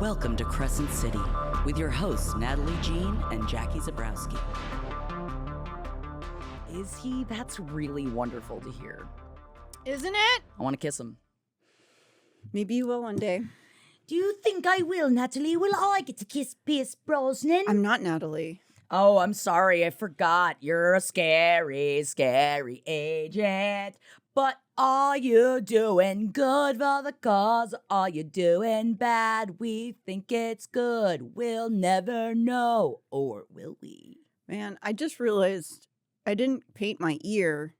Welcome to Crescent City with your hosts Natalie Jean and Jackie Zabrowski. Is he? That's really wonderful to hear. Isn't it? I want to kiss him. Maybe you will one day. Do you think I will, Natalie? Will I get to kiss Pierce Brosnan? I'm not Natalie. Oh, I'm sorry. I forgot. You're a scary, scary agent. But are you doing good for the cause? Are you doing bad? We think it's good. We'll never know. Or will we? Man, I just realized I didn't paint my ear.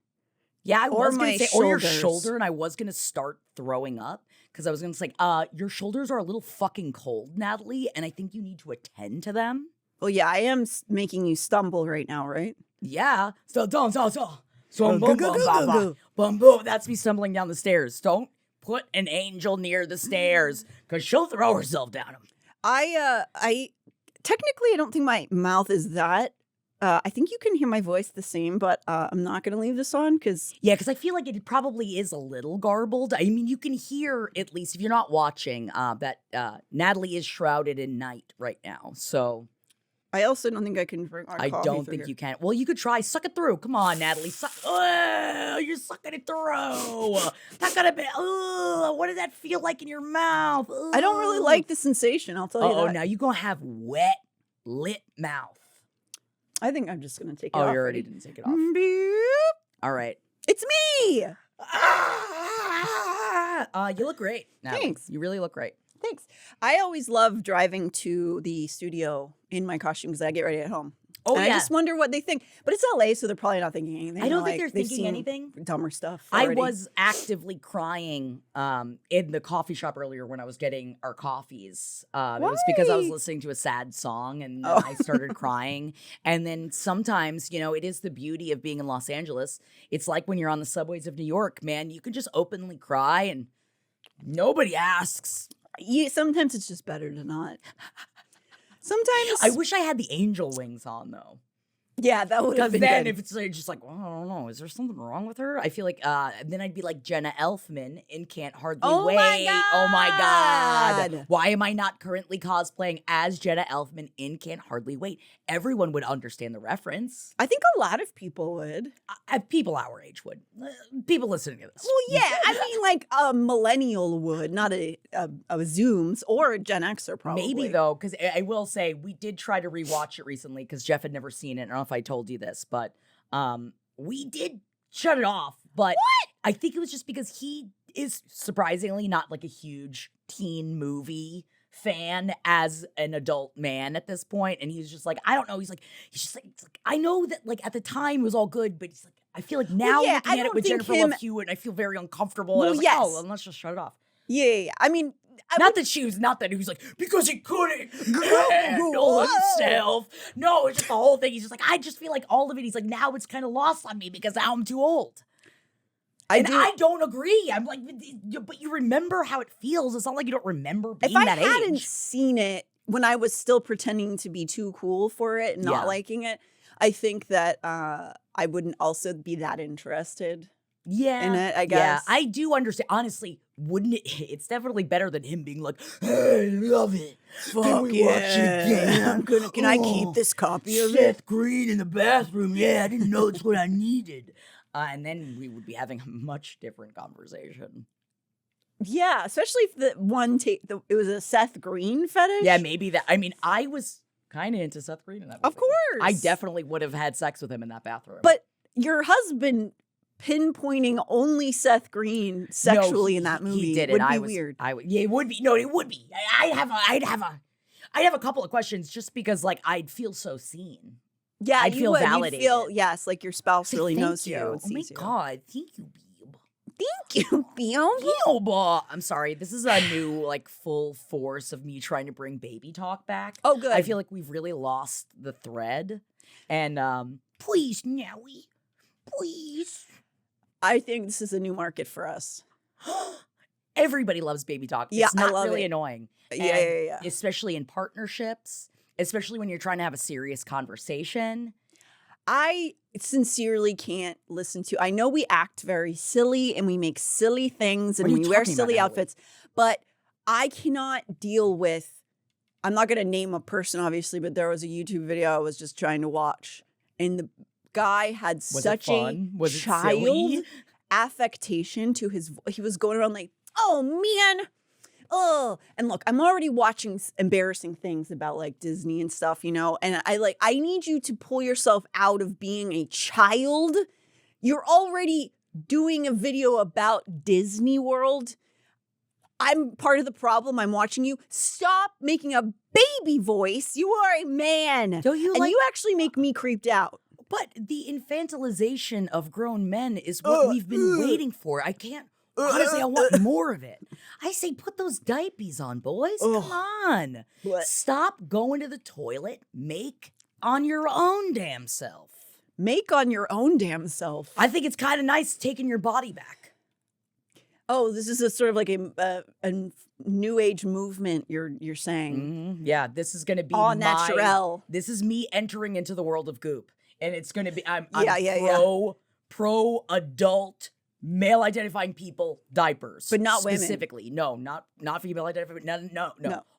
Yeah, I was going to say, or your shoulders. shoulder, and I was going to start throwing up. Because I was going to say, your shoulders are a little fucking cold, Natalie, and I think you need to attend to them. Well, yeah, I am making you stumble right now, right? Yeah. So don't. Go, go, go, go, go. Boom, boom. That's me stumbling down the stairs. Don't put an angel near the stairs, because she'll throw herself down them. I technically, I don't think my mouth is that. I think you can hear my voice the same, but I'm not going to leave this on because... Yeah, because I feel like it probably is a little garbled. I mean, you can hear, at least if you're not watching, that Natalie is shrouded in night right now. So I also don't think I can drink our I coffee don't through think here. you can. Well, you could try. Suck it through. Come on, Natalie. Oh, you're sucking it through. That gotta be... what does that feel like in your mouth? I don't really like the sensation, I'll tell you Oh, that. now you're going to have wet, lit mouth. I think I'm just going to take it Oh, off. you already didn't take it off. Beep. All right. It's me! You look great, Natalie. Thanks. You really look great. Thanks. I always love driving to the studio in my costume because I get ready at home. Oh, And yeah. I just wonder what they think. But it's LA, so they're probably not thinking anything. I don't think Like, they're they've thinking seen anything. Dumber stuff. I already. was actively crying in the coffee shop earlier when I was getting our coffees. It was because I was Why? listening to a sad song and then Oh. I started crying. And then sometimes, it is the beauty of being in Los Angeles. It's like when you're on the subways of New York, man, you can just openly cry and nobody asks. Sometimes it's just better to not. Sometimes. I wish I had the angel wings on, though. Yeah, that would have Because been then good. if it's like, just like, well, I don't know, is there something wrong with her? I feel like, then I'd be like Jenna Elfman in Can't Hardly Oh Wait. my Oh my God. God. Why am I not currently cosplaying as Jenna Elfman in Can't Hardly Wait? Everyone would understand the reference. I think a lot of people would. People our age would. People listening to this. Well, yeah. I mean, like a millennial would, not a Zooms or a Gen Xer probably. Maybe, though, because I will say we did try to rewatch it recently because Jeff had never seen it. I don't know if I told you this, but we did shut it off. But I think it was just because he is surprisingly not like a huge teen movie fan as an adult man at this point. And he's just like, I don't know. He's just like, it's like I know that like at the time it was all good, but he's like, I feel like now yeah, looking I at it don't with think Jennifer Love Hewitt, I feel very uncomfortable. Well, and I was like, yes. oh, well, let's just shut it off. Yeah. I mean, Not that he was like, because he couldn't handle himself. No, it's just the whole thing. He's just like, I just feel like all of it. He's like, now it's kind of lost on me because now I'm too old. I don't agree. I'm like, but you remember how it feels. It's not like you don't remember being if that I hadn't age. seen it when I was still pretending to be too cool for it and not Yeah. liking it, I think that I wouldn't also be that interested Yeah. in it, I guess. Yeah, I do understand. Honestly, wouldn't it? It's definitely better than him being like, hey, I love it. Can we watch it again? Can I keep this copy of it? Seth Green in the bathroom. Yeah, I didn't know it's what I needed. And then we would be having a much different conversation. Yeah, especially if the one it was a Seth Green fetish. Yeah, maybe that. I mean, I was kind of into Seth Green in that movie. Of course. I definitely would have had sex with him in that bathroom. But your husband pinpointing only Seth Green sexually in that movie he did it. would be weird. Yeah, it would be. No, it would be. I'd have a couple of questions just because, like, I'd feel so seen. Yeah, I'd you feel would. You'd validated. feel, yes, like your spouse Say, really thank knows you. Oh and my sees you. God, thank you, babe. Thank you, Bill. Beelba. I'm sorry. This is a new, like, full force of me trying to bring baby talk back. Oh, good. I feel like we've really lost the thread. And please, Nowie, please. I think this is a new market for us. Everybody loves baby talk. Yeah, It's not I love really it. annoying. Yeah. Especially in partnerships, especially when you're trying to have a serious conversation. I sincerely can't listen to. I know we act very silly and we make silly things and What are you we wear talking about, silly Natalie? outfits, but I cannot deal with I'm not going to name a person, obviously, but there was a YouTube video I was just trying to watch. And the guy had such a child affectation to his voice. He was going around like, oh, man. Oh, and look, I'm already watching embarrassing things about like Disney and stuff, you know, and I need you to pull yourself out of being a child. You're already doing a video about Disney World. I'm part of the problem. I'm watching you. Stop making a baby voice. You are a man. Don't you and you actually make me creeped out. But the infantilization of grown men is what we've been waiting for. I can't. Honestly, I want more of it. I say put those diapers on, boys. Come on. What? Stop going to the toilet. Make on your own damn self. Make on your own damn self. I think it's kind of nice taking your body back. Oh, this is a sort of like a new age movement you're saying. Yeah, this is going to be all natural. This is me entering into the world of goop. And it's going to be, I'm pro adult male identifying people diapers, but not women. Specifically. No, not female identifying. No.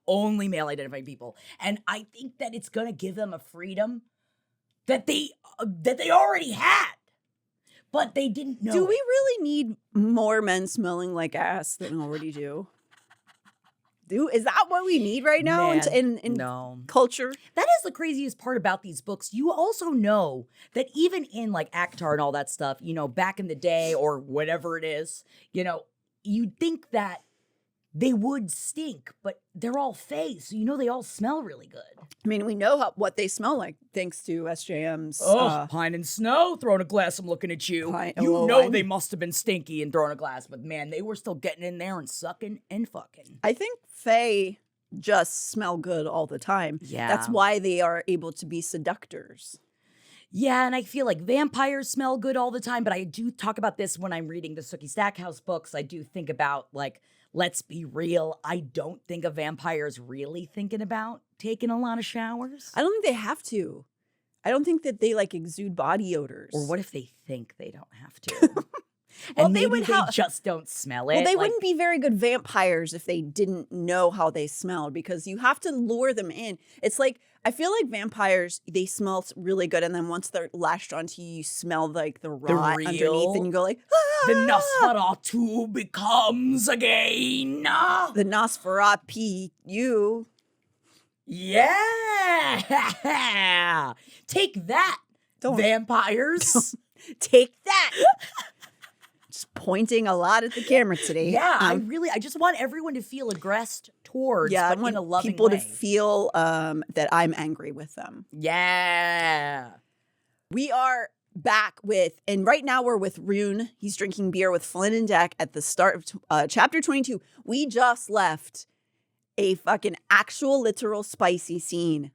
Only male identifying people. And I think that it's going to give them a freedom that they already had, but they didn't know. Do we really need more men smelling like ass than already do? Is that what we need right now in culture? That is the craziest part about these books. You also know that even in like ACTAR and all that stuff, you know, back in the day or whatever it is, you know, you'd think that they would stink, but they're all fey, so you know they all smell really good. I mean, we know what they smell like thanks to SJM's. Pine and snow, throwing a glass, I'm looking at you. They must have been stinky and throwing a glass, but man, they were still getting in there and sucking and fucking. I think fae just smell good all the time. Yeah. That's why they are able to be seductors. Yeah, and I feel like vampires smell good all the time, but I do talk about this when I'm reading the Sookie Stackhouse books. I do think about, like, let's be real, I don't think a vampire's really thinking about taking a lot of showers. I don't think they have to. I don't think that they, like, exude body odors. Or what if they think they don't have to? Well, and maybe they just don't smell it. Well, they wouldn't be very good vampires if they didn't know how they smelled, because you have to lure them in. It's like, I feel like vampires, they smell really good, and then once they're lashed onto you, you smell like the rot underneath, and you go like, ah! The Nosferatu becomes again. The Nosferatu, you. Yeah. Take that, vampires. Take that. Just pointing a lot at the camera today. Yeah, I just want everyone to feel aggressed towards, but in a loving people way. to feel that I'm angry with them. Yeah. We are back with, and right now we're with Ruhn. He's drinking beer with Flynn and Deck at the start of chapter 22. We just left a fucking actual literal spicy scene.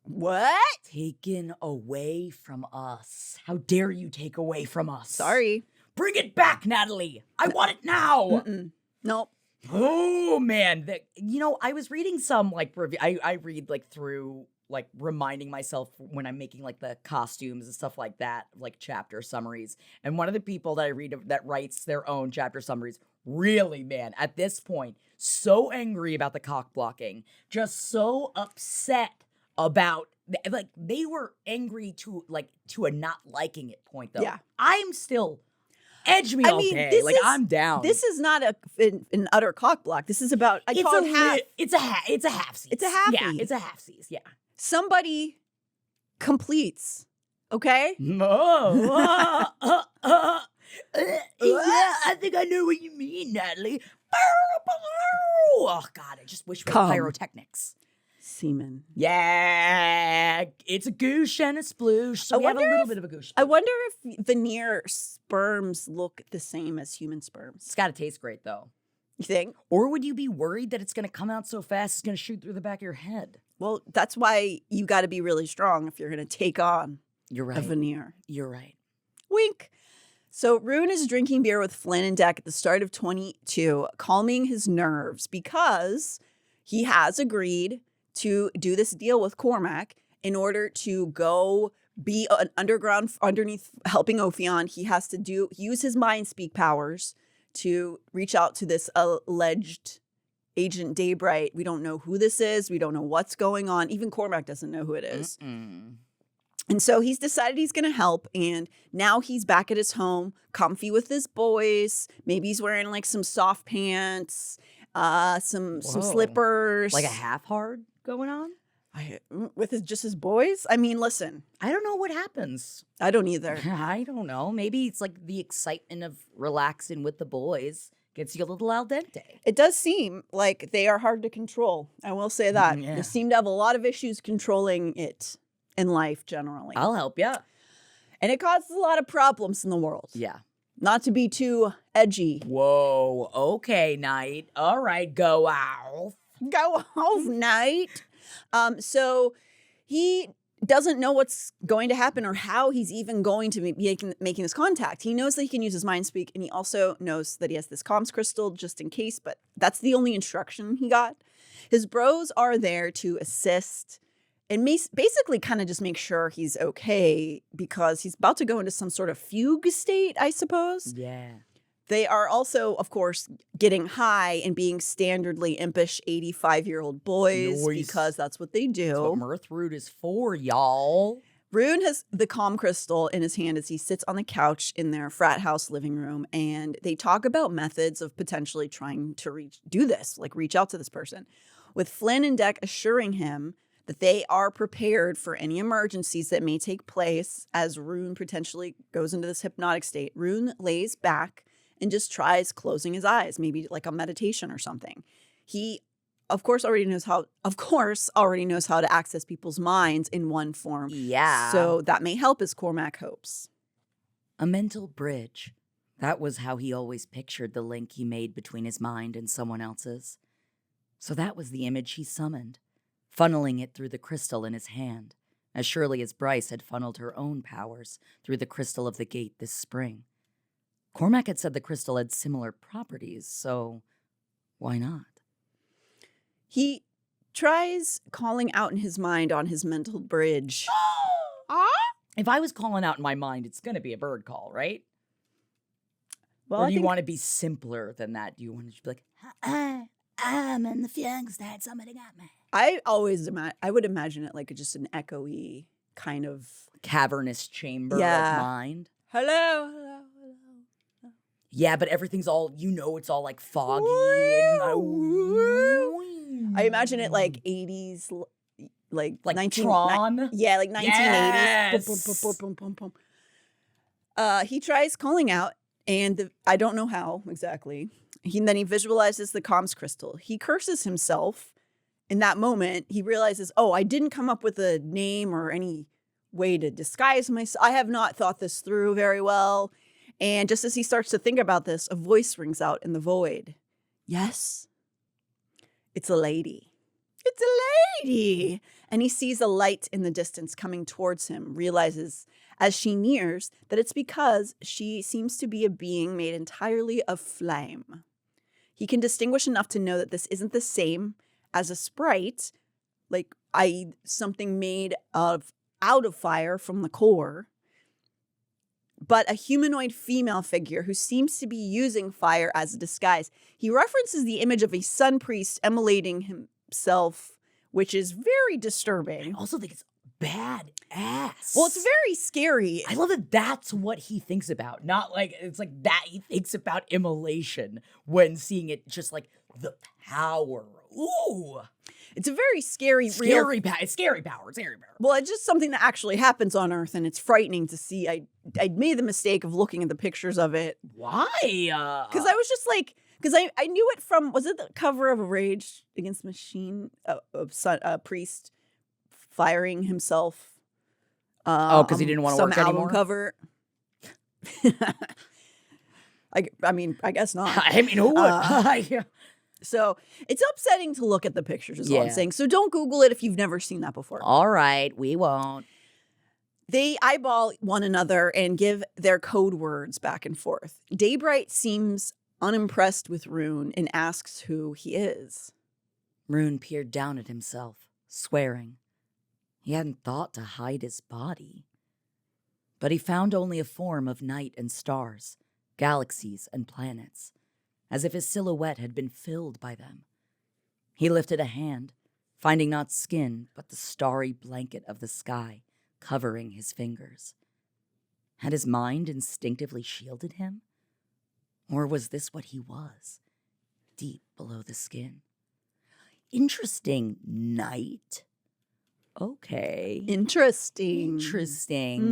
What? Taken away from us. How dare you take away from us? Sorry. Bring it back, Natalie. I want it now. Nope. Oh, man. I was reading some, like, review. I read, like, through, like, reminding myself when I'm making, like, the costumes and stuff like that, like, chapter summaries. And one of the people that I read that writes their own chapter summaries, really, man, at this point, so angry about the cock blocking, just so upset about, like, they were angry to a not liking it point, though. Yeah. I'm still... Edge me all day. Like, I'm down. This is not an utter cock block. This is about, It's a half-seas. It's a halfie. Yeah, it's a half-seas, yeah. Somebody completes, okay? Yeah, I think I know what you mean, Natalie. Oh, God, I just wish we had pyrotechnics. Semen. Yeah, it's a goosh and a sploosh, so we have a little bit of a goosh. I wonder if veneer sperms look the same as human sperms. It's got to taste great, though. You think? Or would you be worried that it's going to come out so fast it's going to shoot through the back of your head? Well, that's why you got to be really strong if you're going to take on a veneer. You're right. Wink. So Ruhn is drinking beer with Flynn and Deck at the start of 22, calming his nerves because he has agreed to do this deal with Cormac in order to go be an underneath helping Ophion. He has to use his mind speak powers to reach out to this alleged Agent Daybright. We don't know who this is. We don't know what's going on. Even Cormac doesn't know who it is. And so he's decided he's going to help. And now he's back at his home, comfy with his boys. Maybe he's wearing like some soft pants, some slippers. Like a half hard going on? With just his boys? I mean, listen. I don't know what happens. I don't either. I don't know. Maybe it's like the excitement of relaxing with the boys gets you a little al dente. It does seem like they are hard to control. I will say that. Yeah. They seem to have a lot of issues controlling it in life generally. I'll help you. And it causes a lot of problems in the world. Yeah. Not to be too edgy. Whoa. Okay, Knight. All right, go Alf. Go off, Knight. So he doesn't know what's going to happen or how he's even going to be making this contact. He knows that he can use his mind speak, and he also knows that he has this comms crystal just in case, but that's the only instruction he got. His bros are there to assist and basically kind of just make sure he's okay because he's about to go into some sort of fugue state, I suppose. Yeah. They are also, of course, getting high and being standardly impish 85-year-old boys because that's what they do. That's what mirthrooted is for, y'all. Ruhn has the calm crystal in his hand as he sits on the couch in their frat house living room, and they talk about methods of potentially trying to reach out to this person, with Flynn and Deck assuring him that they are prepared for any emergencies that may take place as Ruhn potentially goes into this hypnotic state. Ruhn lays back and just tries closing his eyes, maybe like a meditation or something. He, of course, already knows how to access people's minds in one form. Yeah. So that may help, as Cormac hopes. A mental bridge. That was how he always pictured the link he made between his mind and someone else's. So that was the image he summoned, funneling it through the crystal in his hand, as surely as Bryce had funneled her own powers through the crystal of the gate this spring. Cormac had said the crystal had similar properties, so why not? He tries calling out in his mind on his mental bridge. If I was calling out in my mind, it's going to be a bird call, right? Well, or I do you think want to be simpler than that? Do you want to be like, I'm in the fugue state. Somebody got me. I would imagine it like just an echoey kind of cavernous chamber Yeah. of mind? hello. Yeah, but everything's all, it's all like foggy. I imagine it like 80s, like 19, Tron? Yeah, like 1980s. Yes! Boom, boom, boom, boom, boom. He tries calling out, and I don't know how exactly. Then he visualizes the comms crystal. He curses himself. In that moment, he realizes, I didn't come up with a name or any way to disguise myself. I have not thought this through very well. And just as he starts to think about this, a voice rings out in the void. Yes, it's a lady. It's a lady. And he sees a light in the distance coming towards him, realizes as she nears that it's because she seems to be a being made entirely of flame. He can distinguish enough to know that this isn't the same as a sprite, like something made out of fire from the core, but a humanoid female figure who seems to be using fire as a disguise. He references the image of a sun priest emulating himself, which is very disturbing. I also think it's badass. Well, it's very scary. I love that that's what he thinks about. Not like, it's like that he thinks about immolation when seeing it, just like the power. Ooh. It's a very scary, Scary power. Well, it's just something that actually happens on Earth, and it's frightening to see. I made the mistake of looking at the pictures of it. Why? Because I was just like, because I knew it from, was it the cover of a Rage Against the Machine of a priest firing himself? Because he didn't want to work some album anymore? Cover. I mean, I guess not. I mean, who would? So it's upsetting to look at the pictures, is all I'm Yeah. saying. So don't Google it if you've never seen that before. All right, we won't. They eyeball one another and give their code words back and forth. Daybright seems unimpressed with Ruhn and asks who he is. Rune peered down at himself, swearing. He hadn't thought to hide his body. But he found only a form of night and stars, galaxies and planets, as if his silhouette had been filled by them. He lifted a hand, finding not skin, but the starry blanket of the sky covering his fingers. Had his mind instinctively shielded him? Or was this what he was, deep below the skin? Interesting night. Okay. Interesting.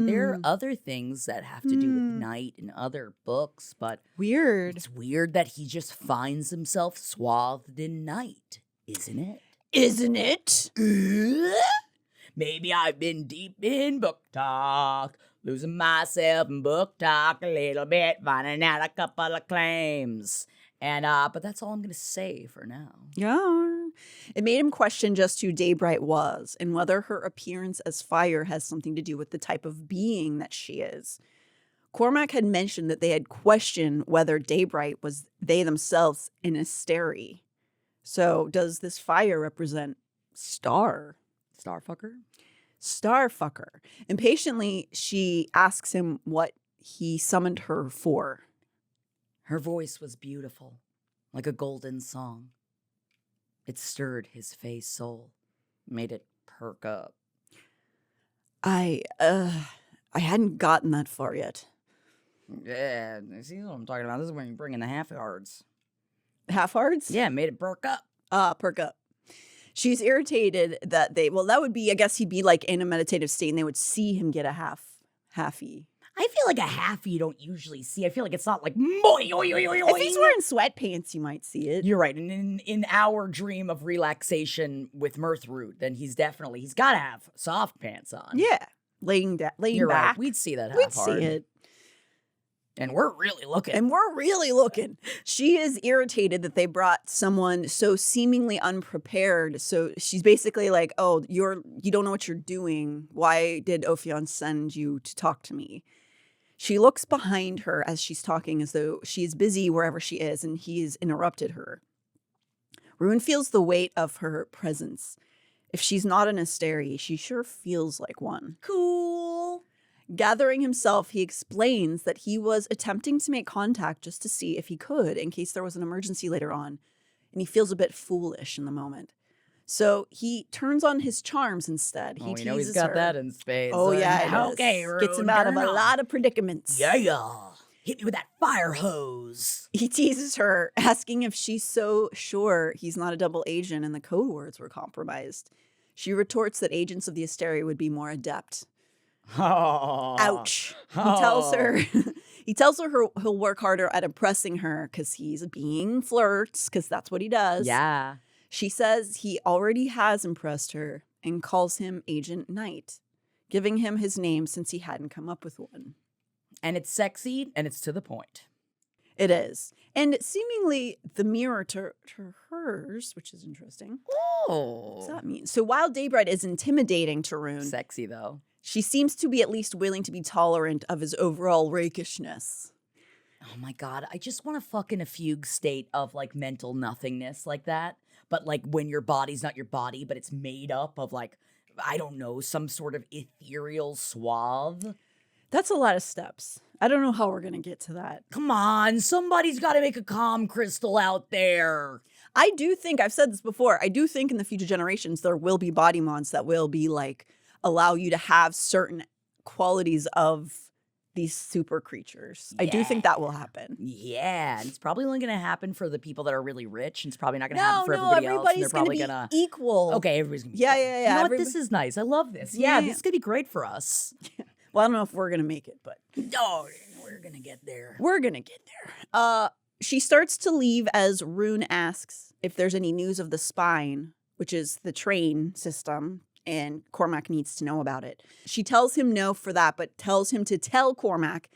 There are other things that have to do with night in other books, but weird. It's weird that he just finds himself swathed in night, isn't it? Isn't it? Maybe I've been deep in book talk, losing myself in book talk a little bit, finding out a couple of claims. And but that's all I'm gonna say for now. Yeah. It made him question just who Daybright was and whether her appearance as fire has something to do with the type of being that she is. Cormac had mentioned that they had questioned whether Daybright was they themselves an Asteri. So does this fire represent Star? Starfucker? Starfucker. Impatiently, she asks him what he summoned her for. Her voice was beautiful, like a golden song. It stirred his Fey soul, made it perk up. I hadn't gotten that far yet. Yeah, see what I'm talking about? This is when you bring in the half-yards. Half-yards? Yeah, made it perk up. Perk up. She's irritated that that would be, I guess he'd be like in a meditative state and they would see him get a halfie. I feel like a half you don't usually see. I feel like it's not like boy. If he's wearing sweatpants, you might see it. You're right. And in our dream of relaxation with mirthrooted, then he's got to have soft pants on. Yeah, laying You're back. Right. We'd see that. We'd see it. And we're really looking. She is irritated that they brought someone so seemingly unprepared. So she's basically like, "Oh, you don't know what you're doing. Why did Ophion send you to talk to me?" She looks behind her as she's talking as though she is busy wherever she is, and he's interrupted her. Ruhn feels the weight of her presence. If she's not an Asteri, she sure feels like one. Cool. Gathering himself, he explains that he was attempting to make contact just to see if he could in case there was an emergency later on, and he feels a bit foolish in the moment. So he turns on his charms instead. He teases know he's got her. that in spades. Oh, yeah. Okay, Ruhn, gets him out of a lot of predicaments. Yeah. Hit me with that fire hose. He teases her, asking if she's so sure he's not a double agent and the code words were compromised. She retorts that agents of the Asteri would be more adept. Oh. Ouch. Oh. He tells her he'll work harder at impressing her because he's being flirts, because that's what he does. Yeah. She says he already has impressed her and calls him Agent Knight, giving him his name since he hadn't come up with one. And it's sexy and it's to the point. It is. And seemingly the mirror to hers, which is interesting. Oh. What does that mean? So while Daybright is intimidating to Ruhn, Sexy, though. she seems to be at least willing to be tolerant of his overall rakishness. Oh my God. I just want to fuck in a fugue state of like mental nothingness like that. But like when your body's not your body, but it's made up of like, I don't know, some sort of ethereal suave. That's a lot of steps. I don't know how we're going to get to that. Come on, somebody's got to make a calm crystal out there. I do think, I've said this before, I do think in the future generations there will be body mods that will be like, allow you to have certain qualities of these super creatures. I do think that will happen. Yeah, and it's probably only going to happen for the people that are really rich, and it's probably not going to happen for everybody else. Everybody's going to be equal. Okay, everybody's going to be Yeah. You know what? This is nice. I love this. Yeah, this is going to be great for us. Well, I don't know if we're going to make it, but... Oh, we're going to get there. We're going to get there. She starts to leave as Ruhn asks if there's any news of the spine, which is the train system, and Cormac needs to know about it. She tells him no for that, but tells him to tell Cormac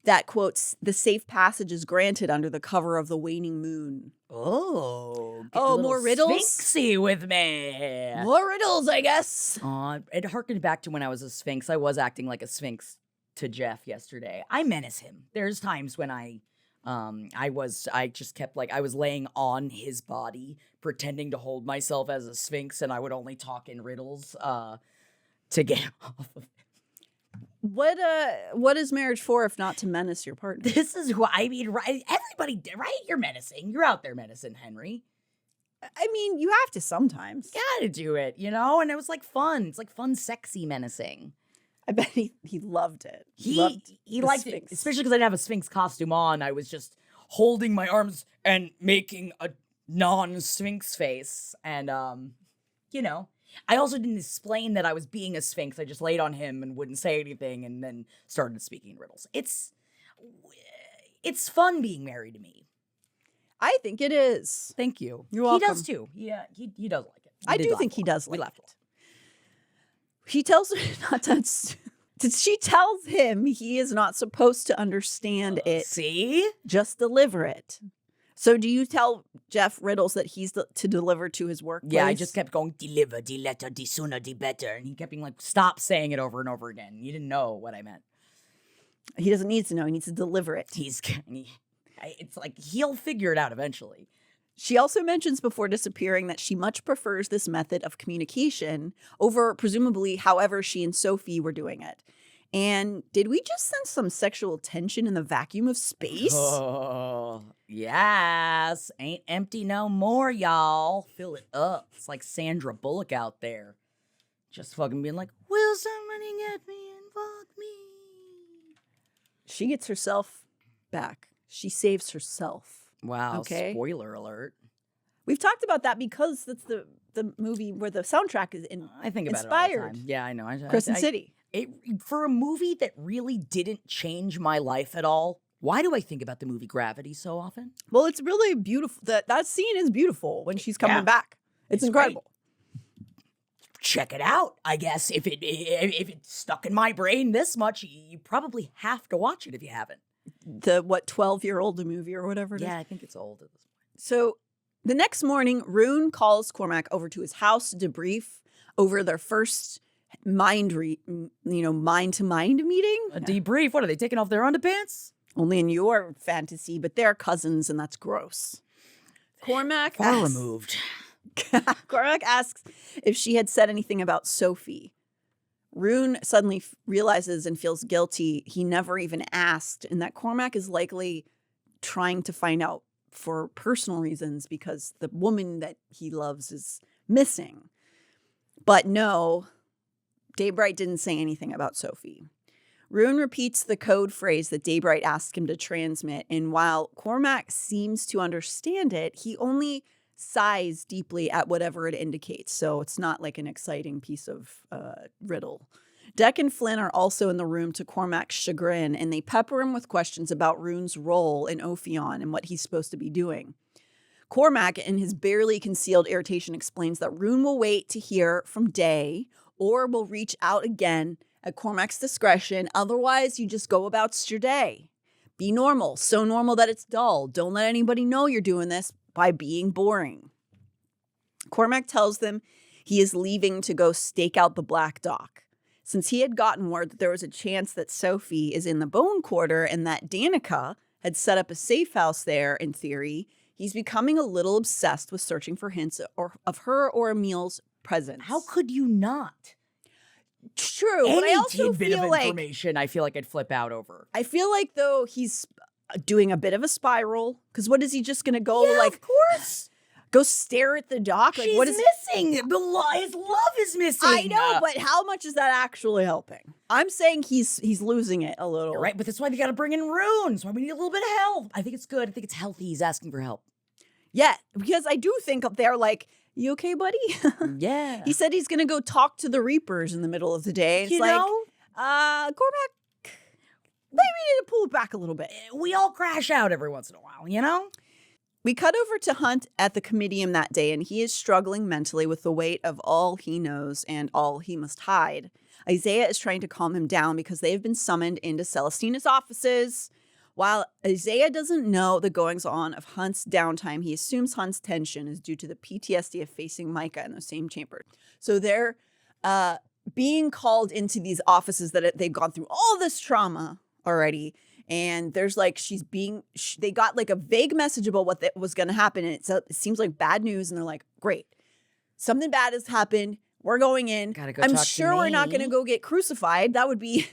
that, quotes, the safe passage is granted under the cover of the waning moon. Oh, more riddles? Sphinxy with me. More riddles, I guess. It harkened back to when I was a Sphinx. I was acting like a Sphinx to Jeff yesterday. I menace him. There's times when I was laying on his body, pretending to hold myself as a Sphinx, and I would only talk in riddles to get off of it. What is marriage for if not to menace your partner? This is who I mean, right? Everybody, right? You're menacing. You're out there menacing, Henry. I mean, you have to sometimes. Gotta do it, you know? And it was like fun. It's like fun, sexy, menacing. I bet he loved it. He the liked Sphinx. it, especially because I didn't have a Sphinx costume on. I was just holding my arms and making a non-Sphinx face. And, you know, I also didn't explain that I was being a Sphinx. I just laid on him and wouldn't say anything and then started speaking riddles. It's fun being married to me. I think it is. Thank you. You're welcome. He does too. Yeah, he does like it. I do think he does like it. We laughed. He tells her not to. She tells him he is not supposed to understand it. See? Just deliver it. So do you tell Jeff riddles that he's to deliver to his workplace? Yeah, I just kept going, deliver, the letter, the sooner, the better. And he kept being like, stop saying it over and over again. You didn't know what I meant. He doesn't need to know. He needs to deliver it. It's like, he'll figure it out eventually. She also mentions before disappearing that she much prefers this method of communication over, presumably, however she and Sophie were doing it. And did we just sense some sexual tension in the vacuum of space? Oh, yes. Ain't empty no more, y'all. Fill it up. It's like Sandra Bullock out there. Just fucking being like, will somebody get me and fuck me? She gets herself back. She saves herself. Wow, okay. Spoiler alert. We've talked about that because that's the movie where the soundtrack is I think about inspired. it all the time. Yeah, I know. Crescent City. For a movie that really didn't change my life at all, why do I think about the movie Gravity so often? Well, it's really beautiful. That scene is beautiful when she's coming back. It's incredible. Great. Check it out. I guess if it's stuck in my brain this much, you probably have to watch it if you haven't. The 12-year-old movie or whatever it is? Yeah, I think it's old at this point. So the next morning, Ruhn calls Cormac over to his house to debrief over their first mind-to-mind meeting. A debrief? What, are they taking off their underpants? Only in your fantasy, but they're cousins, and that's gross. Cormac Far removed. Cormac asks if she had said anything about Sophie. Ruhn suddenly realizes and feels guilty he never even asked, and that Cormac is likely trying to find out for personal reasons because the woman that he loves is missing. But no, Daybright didn't say anything about Sophie. Ruhn repeats the code phrase that Daybright asked him to transmit, and while Cormac seems to understand it, he only sighs deeply at whatever it indicates, so it's not like an exciting piece of riddle. Deck and Flynn are also in the room to Cormac's chagrin, and they pepper him with questions about Rune's role in Ophion and what he's supposed to be doing. Cormac, in his barely concealed irritation, explains that Rune will wait to hear from Day or will reach out again at Cormac's discretion. Otherwise, you just go about your day. Be normal, so normal that it's dull. Don't let anybody know you're doing this by being boring. Cormac tells them he is leaving to go stake out the Black Dock. Since he had gotten word that there was a chance that Sophie is in the Bone Quarter and that Danica had set up a safe house there, in theory, he's becoming a little obsessed with searching for hints of her or Emil's presence. How could you not? True, Any but I also tidbit feel of like information I feel like I'd flip out over. I feel like though he's doing a bit of a spiral because what is he just going to go Of course. Go stare at the dock? Like She's what is missing? His love is missing. I know, but how much is that actually helping? I'm saying he's losing it a little. You're right, but that's why they got to bring in Rune. That's why we need a little bit of help. I think it's good. I think it's healthy. He's asking for help. Yeah, because I do think up there like, you okay, buddy? Yeah. He said he's going to go talk to the Reapers in the middle of the day. It's like, Cormac, maybe we need to pull it back a little bit. We all crash out every once in a while, you know? We cut over to Hunt at the comedium that day, and he is struggling mentally with the weight of all he knows and all he must hide. Isaiah is trying to calm him down because they have been summoned into Celestina's offices. While Isaiah doesn't know the goings-on of Hunt's downtime, he assumes Hunt's tension is due to the PTSD of facing Micah in the same chamber. So they're being called into these offices that they've gone through all this trauma already. And there's like, they got like a vague message about what was going to happen. And it seems like bad news. And they're like, great, something bad has happened. We're going in. Gotta go I'm talk sure to we're not me. going to go get crucified. That would be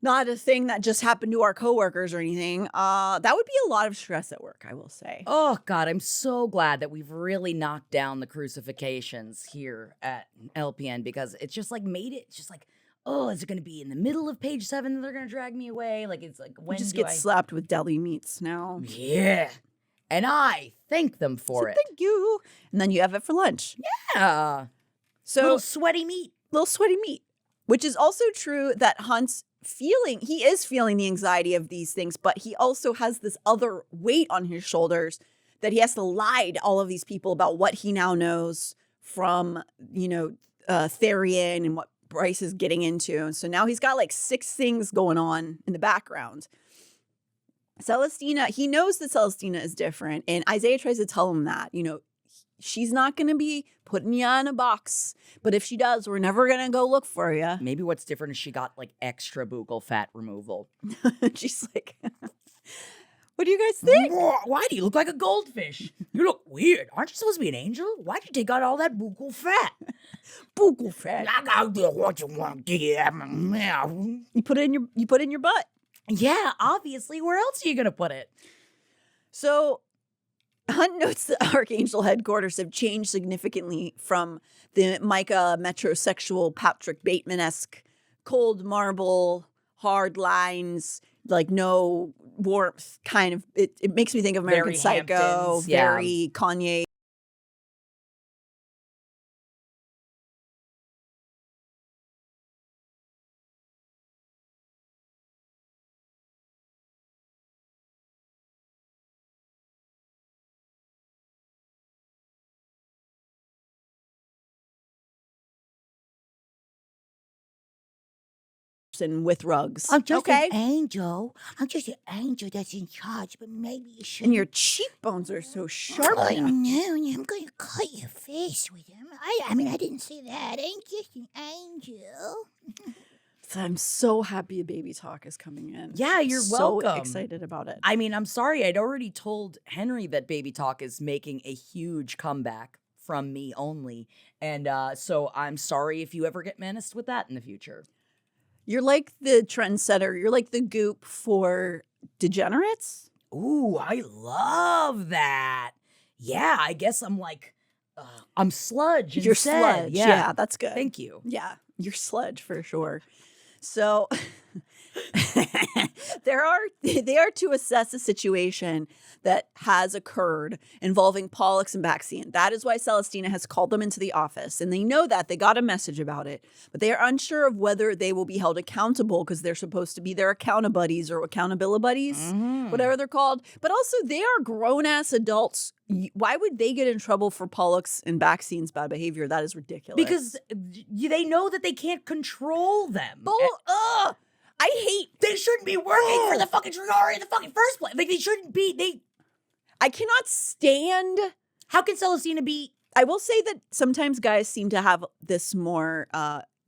not a thing that just happened to our coworkers or anything. That would be a lot of stress at work, I will say. Oh, God, I'm so glad that we've really knocked down the crucifixions here at LPN because it's just like made it just like, oh, is it going to be in the middle of page 7 that they're going to drag me away? Like, it's like, when You just do get I... slapped with deli meats now. Yeah. And I thank them for it. Thank you. And then you have it for lunch. Yeah. So Little sweaty meat. little sweaty meat, which is also true that Hunt's he is feeling the anxiety of these things, but he also has this other weight on his shoulders that he has to lie to all of these people about what he now knows from, Therian and what Bryce is getting into. And so now he's got like 6 things going on in the background. Celestina, he knows that Celestina is different. And Isaiah tries to tell him that, she's not going to be putting you in a box. But if she does, we're never going to go look for you. Maybe what's different is she got like extra buccal fat removal. She's like, what do you guys think? Why do you look like a goldfish? You look weird. Aren't you supposed to be an angel? Why'd you take out all that buccal fat? Buccal fat. I got what you want to get. You put it in your butt. Yeah, obviously. Where else are you going to put it? So Hunt notes that Archangel headquarters have changed significantly from the Micah metrosexual Patrick Bateman-esque cold marble, hard lines, like no warmth kind of. It makes me think of American Very Psycho, Hamptons, yeah. very Kanye. And with rugs. I'm just okay. an angel. I'm just an angel that's in charge, but maybe you should. And your cheekbones are so sharp. I now. know, I'm going to cut your face with them. I mean, I didn't say that. I'm just an angel. So I'm so happy a baby talk is coming in. Yeah, you're so welcome. excited about it. I mean, I'm sorry. I'd already told Henry that Baby Talk is making a huge comeback from me only. And so I'm sorry if you ever get menaced with that in the future. You're like the trendsetter. You're like the goop for degenerates. Ooh, I love that. Yeah, I guess I'm like, I'm sludge instead. You're sludge. Yeah, that's good. Thank you. Yeah, you're sludge for sure. So they are to assess a situation that has occurred involving Pollux and Baxian. That is why Celestina has called them into the office. And they know that. They got a message about it. But they are unsure of whether they will be held accountable because they're supposed to be their accountabilities or accountability buddies, whatever they're called. But also, they are grown-ass adults. Why would they get in trouble for Pollux and Baxian's bad behavior? That is ridiculous. Because they know that they can't control them. I hate. They shouldn't be working for the fucking Trinari in the fucking first place. Like, they shouldn't be. I cannot stand. How can Celestina be? I will say that sometimes guys seem to have this more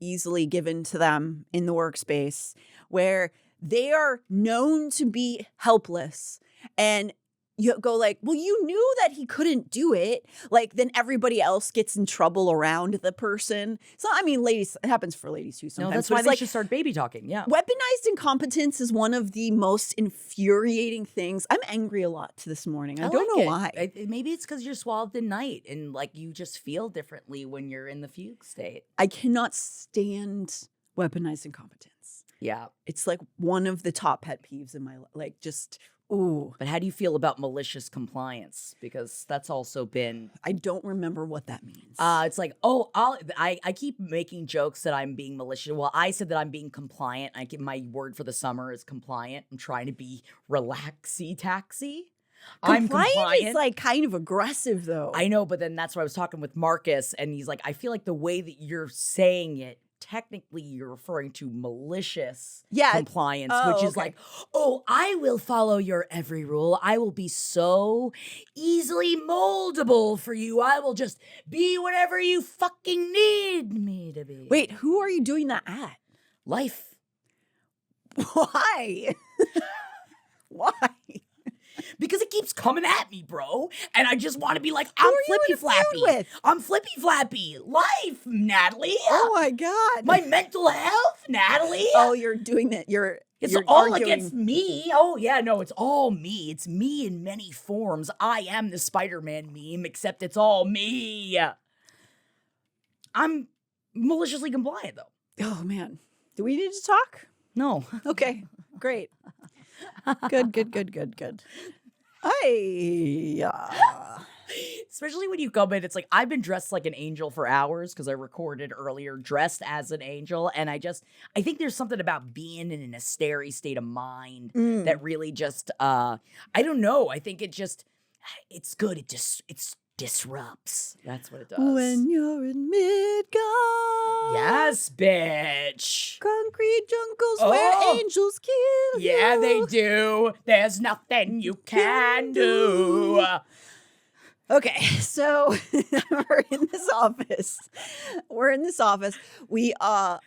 easily given to them in the workspace where they are known to be helpless and you go like, well, you knew that he couldn't do it. Like, then everybody else gets in trouble around the person. So, I mean, ladies, it happens for ladies too sometimes. No, that's So why it's they like, should start baby talking. Yeah. weaponized incompetence is one of the most infuriating things. I'm angry a lot this morning. I don't know why. Maybe it's because you're swathed in night and like you just feel differently when you're in the fugue state. I cannot stand weaponized incompetence. Yeah. It's like one of the top pet peeves in my life. Like, just, ooh. But how do you feel about malicious compliance? Because that's also been. I don't remember what that means. It's like, I keep making jokes that I'm being malicious. Well, I said that I'm being compliant. My word for the summer is compliant. I'm trying to be relaxy-taxy. I'm compliant. Is like kind of aggressive though. I know, but then that's why I was talking with Marcus, and he's like, I feel like the way that you're saying it, technically you're referring to malicious compliance, which is like, I will follow your every rule. I will be so easily moldable for you. I will just be whatever you fucking need me to be. Wait, who are you doing that at? Life. Why? Why? Because it keeps coming at me, bro. And I just want to be like, I'm flippy flappy. I'm flippy flappy. Life, Natalie. Oh my God. My mental health, Natalie. Oh, you're doing that. You're It's You're all arguing. against me. Oh, yeah, no, it's all me. It's me in many forms. I am the Spider-Man meme, except it's all me. I'm maliciously compliant, though. Oh, man. Do we need to talk? No. Okay, great. Good. Especially when you come in, it's like, I've been dressed like an angel for hours because I recorded earlier dressed as an angel. And I think there's something about being in an hysterical state of mind that really just, I don't know. I think it's good. It disrupts. That's what it does. When you're in Midgard. Yes, bitch. Concrete jungles where angels kill you. Yeah, they do. There's nothing you can do. Okay, so we're in this office. We are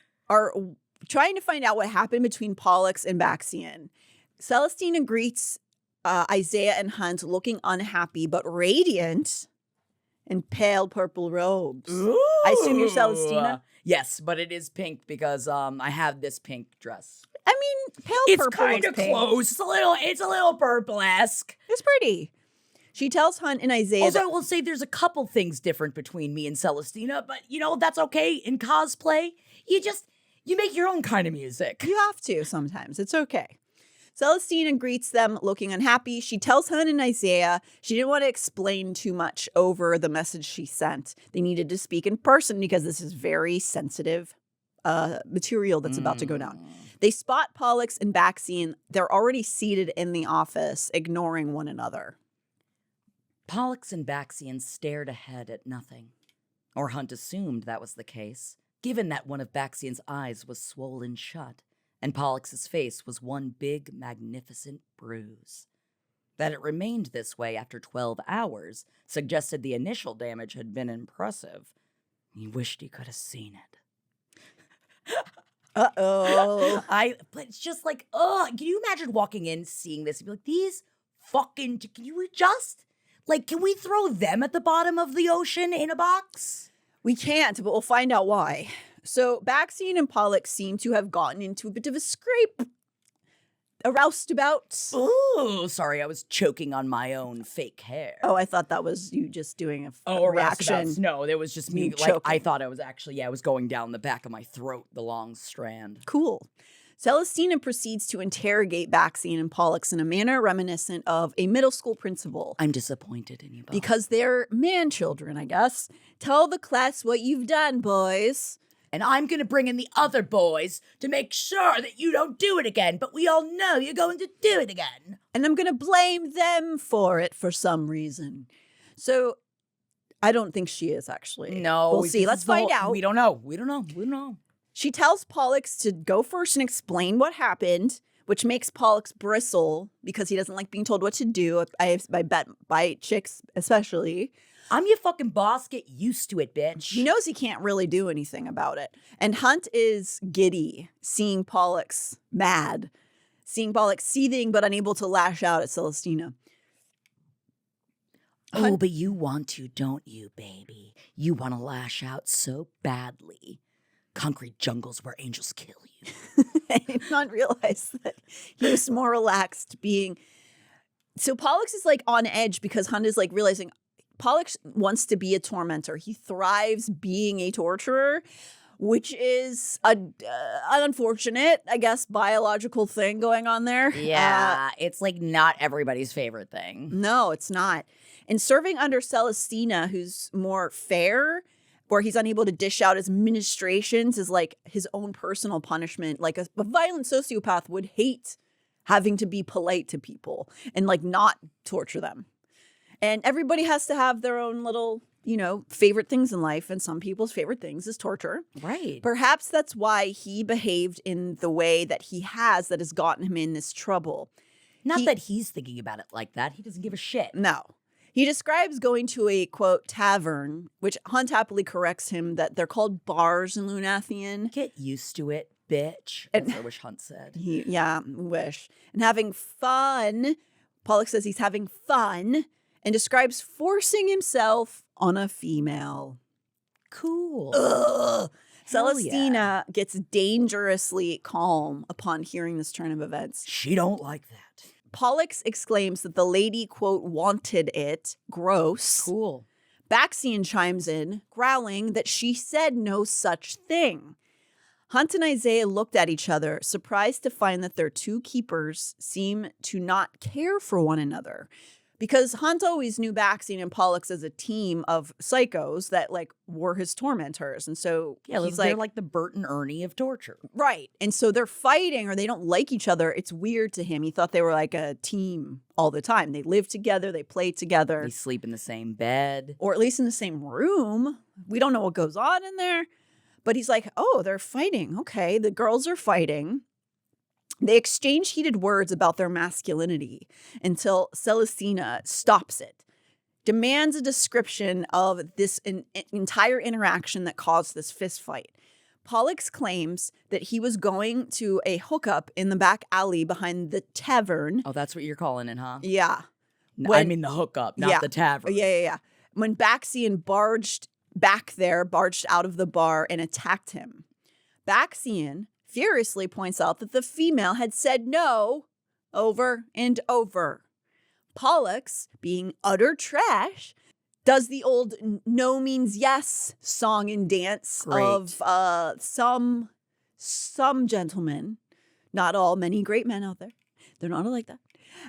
trying to find out what happened between Pollux and Baxian. Celestina greets Isaiah and Hunt looking unhappy but radiant in pale purple robes. Ooh. I assume you're Celestina? Yes, but it is pink because I have this pink dress. I mean, pale It's purple kind of looks pink. close. It's a little purple-esque. It's pretty. She tells Hunt and Isaiah Also, I will say there's a couple things different between me and Celestina, but that's okay. In cosplay, you make your own kind of music. you have to sometimes. It's okay. Celestina greets them looking unhappy. She tells Hunt and Isaiah she didn't want to explain too much over the message she sent. They needed to speak in person because this is very sensitive material that's about to go down. They spot Pollux and Baxian. They're already seated in the office, ignoring one another. Pollux and Baxian stared ahead at nothing. Or Hunt assumed that was the case, given that one of Baxian's eyes was swollen shut, and Pollux's face was one big, magnificent bruise. That it remained this way after 12 hours suggested the initial damage had been impressive. He wished he could have seen it. Uh-oh. But it's just like, can you imagine walking in, seeing this, and be like, these fucking, can you adjust? Like, can we throw them at the bottom of the ocean in a box? We can't, but we'll find out why. So Baxian and Pollux seem to have gotten into a bit of a scrape. A roustabout. Ooh, sorry, I was choking on my own fake hair. Oh, I thought that was you just doing a a reaction. roustabout. No, it was just me. You Like, choking. I thought I was actually, I was going down the back of my throat, the long strand. Cool. Celestina proceeds to interrogate Baxian and Pollux in a manner reminiscent of a middle school principal. I'm disappointed in you both. Because they're man children, I guess. Tell the class what you've done, boys. And I'm going to bring in the other boys to make sure that you don't do it again. But we all know you're going to do it again. And I'm going to blame them for it for some reason. So I don't think she is, actually. No. We'll see. Let's find out. We don't know. She tells Pollux to go first and explain what happened, which makes Pollux bristle because he doesn't like being told what to do. I bet by chicks especially. I'm your fucking boss. Get used to it, bitch. He knows he can't really do anything about it. And Hunt is giddy, seeing Pollux mad, seeing Pollux seething but unable to lash out at Celestina. Oh, but you want to, don't you, baby? You want to lash out so badly. Concrete jungles where angels kill you. I did not realize that he was more relaxed being. So Pollux is like on edge because Hunt is like realizing Pollux wants to be a tormentor. He thrives being a torturer, which is an unfortunate, I guess, biological thing going on there. Yeah, it's like not everybody's favorite thing. No, it's not. And serving under Celestina, who's more fair, where he's unable to dish out his ministrations, is like his own personal punishment. Like a violent sociopath would hate having to be polite to people and like not torture them. And everybody has to have their own little, favorite things in life. And some people's favorite things is torture. Right. Perhaps that's why he behaved in the way that he has that has gotten him in this trouble. Not that he's thinking about it like that. He doesn't give a shit. No. He describes going to a, quote, tavern, which Hunt happily corrects him that they're called bars in Lunathian. Get used to it, bitch. That's what I wish Hunt said. Wish. And having fun. Pollux says he's having fun and describes forcing himself on a female. Cool. Ugh. Celestina gets dangerously calm upon hearing this turn of events. She don't like that. Pollux exclaims that the lady, quote, wanted it. Gross. Cool. Baxian chimes in, growling that she said no such thing. Hunt and Isaiah looked at each other, surprised to find that their two keepers seem to not care for one another. Because Hunt always knew Baxian and Pollux as a team of psychos that, like, were his tormentors. And so they're like the Bert and Ernie of torture. Right. And so they're fighting or they don't like each other. It's weird to him. He thought they were like a team all the time. They live together. They play together. They sleep in the same bed. Or at least in the same room. We don't know what goes on in there. But he's like, oh, they're fighting. Okay, the girls are fighting. They exchange heated words about their masculinity until Celestina stops it, demands a description of this entire interaction that caused this fist fight. Pollux claims that he was going to a hookup in the back alley behind the tavern. Oh, that's what you're calling it, huh? Yeah. I mean the hookup, not the tavern. Yeah. When Baxian barged out of the bar and attacked him. Baxian furiously points out that the female had said no over and over. Pollux, being utter trash, does the old no means yes song and dance of some gentlemen, not all, many great men out there. They're not all like that.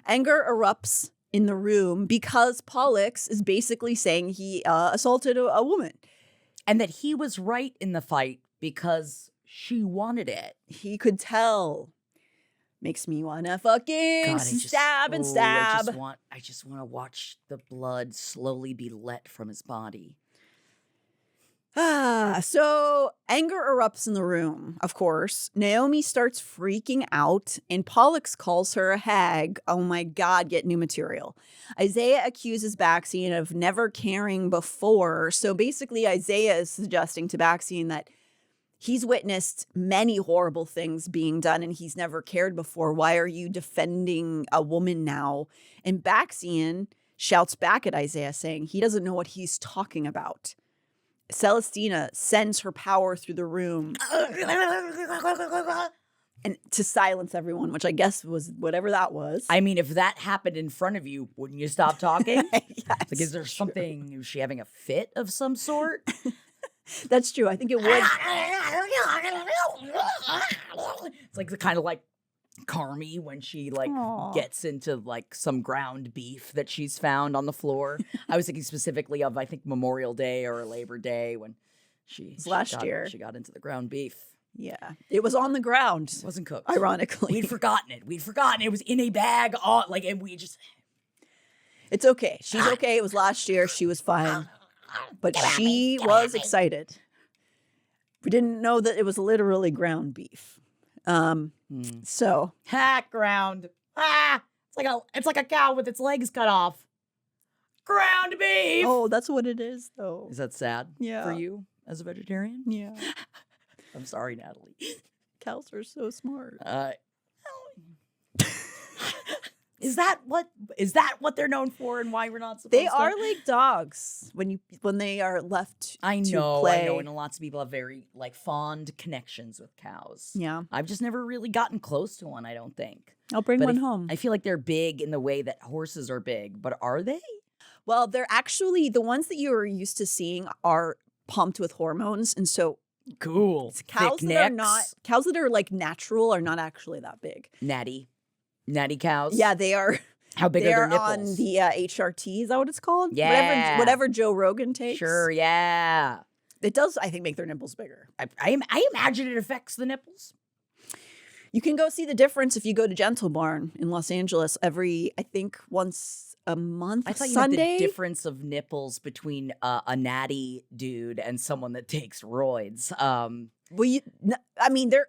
Anger erupts in the room because Pollux is basically saying he assaulted a woman. And that he was right in the fight because she wanted it. He could tell. Makes me want to fucking stab. I just want to watch the blood slowly be let from his body. So anger erupts in the room, of course. Naomi starts freaking out, and Pollux calls her a hag. Oh my God, get new material. Isaiah accuses Baxian of never caring before. So basically, Isaiah is suggesting to Baxian that he's witnessed many horrible things being done, and he's never cared before. Why are you defending a woman now? And Baxian shouts back at Isaiah, saying he doesn't know what he's talking about. Celestina sends her power through the room and to silence everyone, which I guess was whatever that was. I mean, if that happened in front of you, wouldn't you stop talking? Yes, like, is there something? Is she having a fit of some sort? That's true. I think it would. It's like the kind of like Carmy when she like gets into like some ground beef that she's found on the floor. I was thinking specifically of, I think, Memorial Day or Labor Day when she got into the ground beef. Yeah, it was on the ground. It wasn't cooked. Ironically, we'd forgotten it. It was in a bag. And we just. It's okay. She's okay. It was last year. She was fine, but she was excited. We didn't know that it was literally ground beef. So hack ground. It's like a cow with its legs cut off. Ground beef. Oh, that's what it is, though. Is that sad? Yeah. For you as a vegetarian? Yeah. I'm sorry, Natalie. Cows are so smart. Is that what they're known for, and why we're not supposed to? They are like dogs when they are left I know, to play. And lots of people have very like fond connections with cows. Yeah. I've just never really gotten close to one, I don't think. I'll bring one home. I feel like they're big in the way that horses are big, but are they? Well, they're actually, the ones that you are used to seeing are pumped with hormones, and so cool. Cows that are like natural are not actually that big. Natty cows. Yeah, they are. How big are their nipples? On the HRT, is that what it's called? Yeah. Whatever Joe Rogan takes. Sure, yeah. It does, I think, make their nipples bigger. I imagine it affects the nipples. You can go see the difference if you go to Gentle Barn in Los Angeles once a month. I thought you Sunday. meant the difference of nipples between a natty dude and someone that takes roids. They're.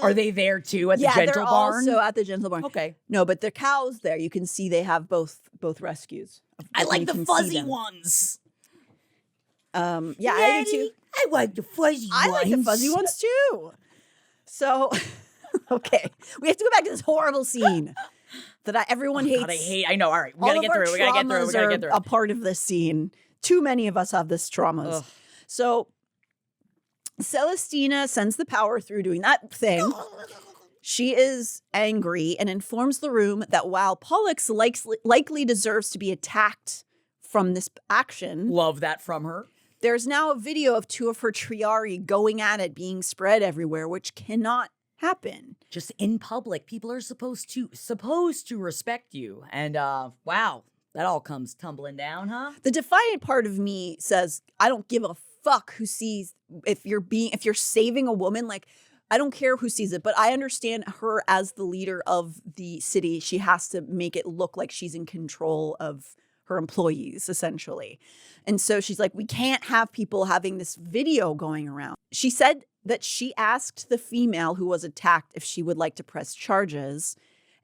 Are they there too at the Gentle Barn? Yeah, they're also at the Gentle Barn. Okay. No, but the cows there, you can see they have both rescues. I like the fuzzy ones. Yeah, I do too. I like the fuzzy ones. I like the fuzzy ones too. So, okay, we have to go back to this horrible scene that everyone hates. God, I know. All right, we gotta get through. We gotta get through. A part of this scene. Too many of us have this traumas. Ugh. So, Celestina sends the power through doing that thing. She is angry and informs the room that while Pollux likely deserves to be attacked from this action. Love that from her. There's now a video of 2 of her triari going at it, being spread everywhere, which cannot happen. Just in public, people are supposed to respect you. And wow, that all comes tumbling down, huh? The defiant part of me says, I don't give a fuck who sees if you're saving a woman, like I don't care who sees it, but I understand her as the leader of the city. She has to make it look like she's in control of her employees, essentially. And so she's like, we can't have people having this video going around. She said that she asked the female who was attacked if she would like to press charges.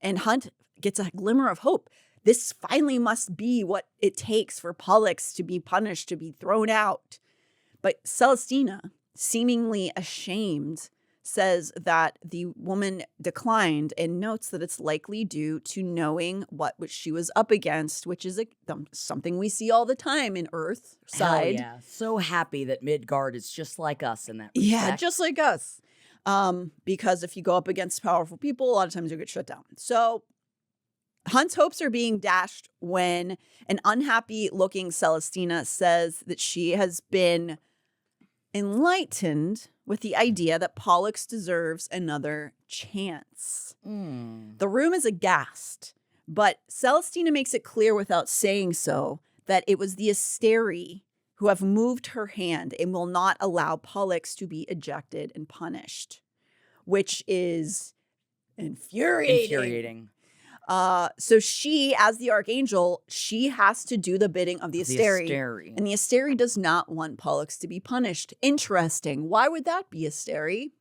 And Hunt gets a glimmer of hope. This finally must be what it takes for Pollux to be punished, to be thrown out. But Celestina, seemingly ashamed, says that the woman declined and notes that it's likely due to knowing what she was up against, which is something we see all the time in Earth side. Hell yeah. So happy that Midgard is just like us in that respect. Yeah, just like us. Because if you go up against powerful people, a lot of times you get shut down. So Hunt's hopes are being dashed when an unhappy-looking Celestina says that she has been enlightened with the idea that Pollux deserves another chance. The room is aghast, but Celestina makes it clear without saying so that it was the Asteri who have moved her hand and will not allow Pollux to be ejected and punished, which is infuriating. So she, as the Archangel, she has to do the bidding of the Asteri. And the Asteri does not want Pollux to be punished. Interesting. Why would that be, Asteri?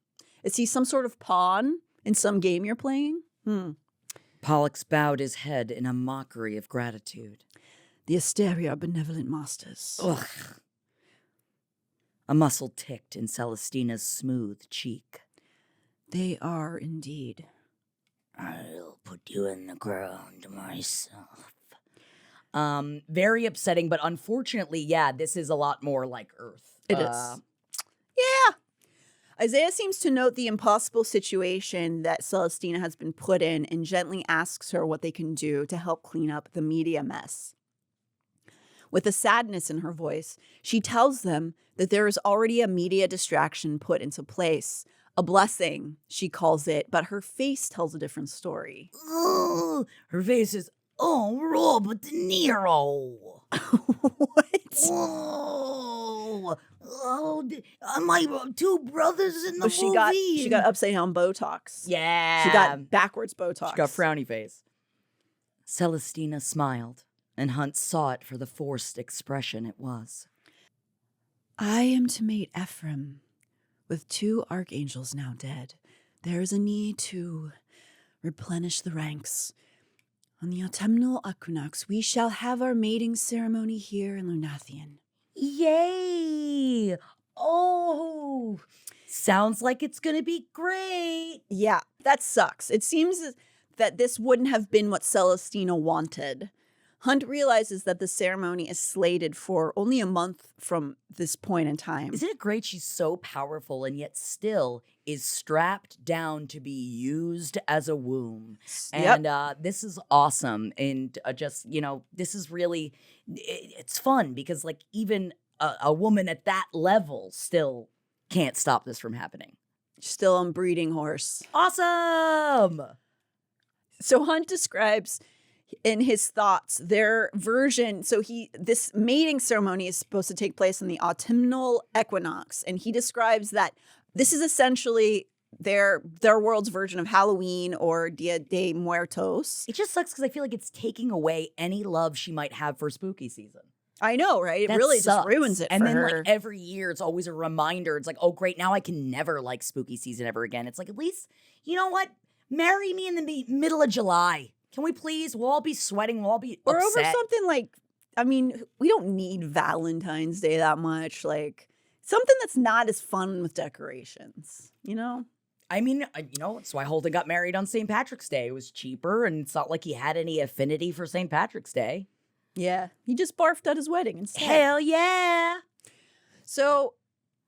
Is he some sort of pawn in some game you're playing? Pollux bowed his head in a mockery of gratitude. The Asteri are benevolent masters. Ugh. A muscle ticked in Celestina's smooth cheek. They are indeed. I'll put you in the ground myself. Very upsetting, but unfortunately, yeah, this is a lot more like Earth. It is. Yeah. Isaiah seems to note the impossible situation that Celestina has been put in and gently asks her what they can do to help clean up the media mess. With a sadness in her voice, she tells them that there is already a media distraction put into place. A blessing, she calls it, but her face tells a different story. Oh, her face is, Robert De Niro. What? Whoa. My 2 brothers in the movie. She got upside down Botox. Yeah. She got backwards Botox. She got frowny face. Celestina smiled, and Hunt saw it for the forced expression it was. I am to mate Ephraim. With 2 archangels now dead, there is a need to replenish the ranks. On the autumnal equinox, we shall have our mating ceremony here in Lunathian. Yay! Oh, sounds like it's going to be great. Yeah, that sucks. It seems that this wouldn't have been what Celestina wanted. Hunt realizes that the ceremony is slated for only a month from this point in time. Isn't it great she's so powerful and yet still is strapped down to be used as a womb? And this is awesome. And just, this is really, it's fun because like even a woman at that level still can't stop this from happening. Still on breeding horse. Awesome! So Hunt describes in his thoughts their version. So this mating ceremony is supposed to take place on the autumnal equinox. And he describes that this is essentially their world's version of Halloween or Dia de Muertos. It just sucks because I feel like it's taking away any love she might have for spooky season. I know, right? That It really sucks. just ruins it and for then her. like every year it's always a reminder. It's like, oh great, now I can never like spooky season ever again. It's like, at least, you know what? Marry me in the middle of July. Can we please? We'll all be sweating. We'll all be upset. Or over something like, I mean, we don't need Valentine's Day that much. Like something that's not as fun with decorations, I mean, that's why Holden got married on St. Patrick's Day. It was cheaper, and it's not like he had any affinity for St. Patrick's Day. Yeah, he just barfed at his wedding instead. Hell yeah! So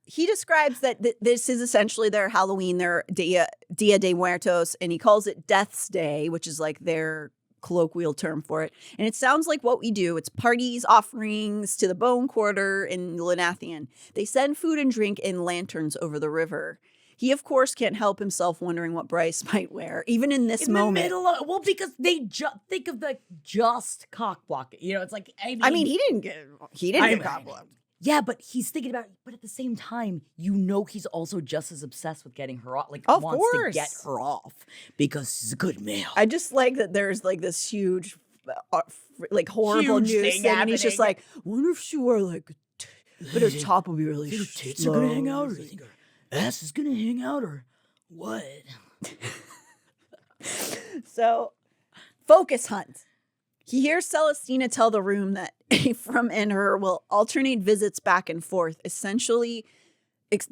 he describes that this is essentially their Halloween, their Dia de Muertos, and he calls it Death's Day, which is like their colloquial term for it. And it sounds like what we do. It's parties, offerings to the Bone Quarter in Lanathian. They send food and drink in lanterns over the river. He, of course, can't help himself wondering what Bryce might wear, even in this moment. Well, because they think of the just cock block. You know, it's like, I mean, he didn't get cock blocked. Yeah, but he's thinking about it. But at the same time, you know he's also just as obsessed with getting her off. Like, of wants course. to get her off because he's a good male. I just like that there's like this huge, like horrible Huge news thing thing. And he's just happening. like, wonder if she wore like, but her top will be really Her tits slow. are gonna hang out, or think her ass is gonna hang out, or what? So, focus Hunt. He hears Celestina tell the room that Ephraim and her will alternate visits back and forth, essentially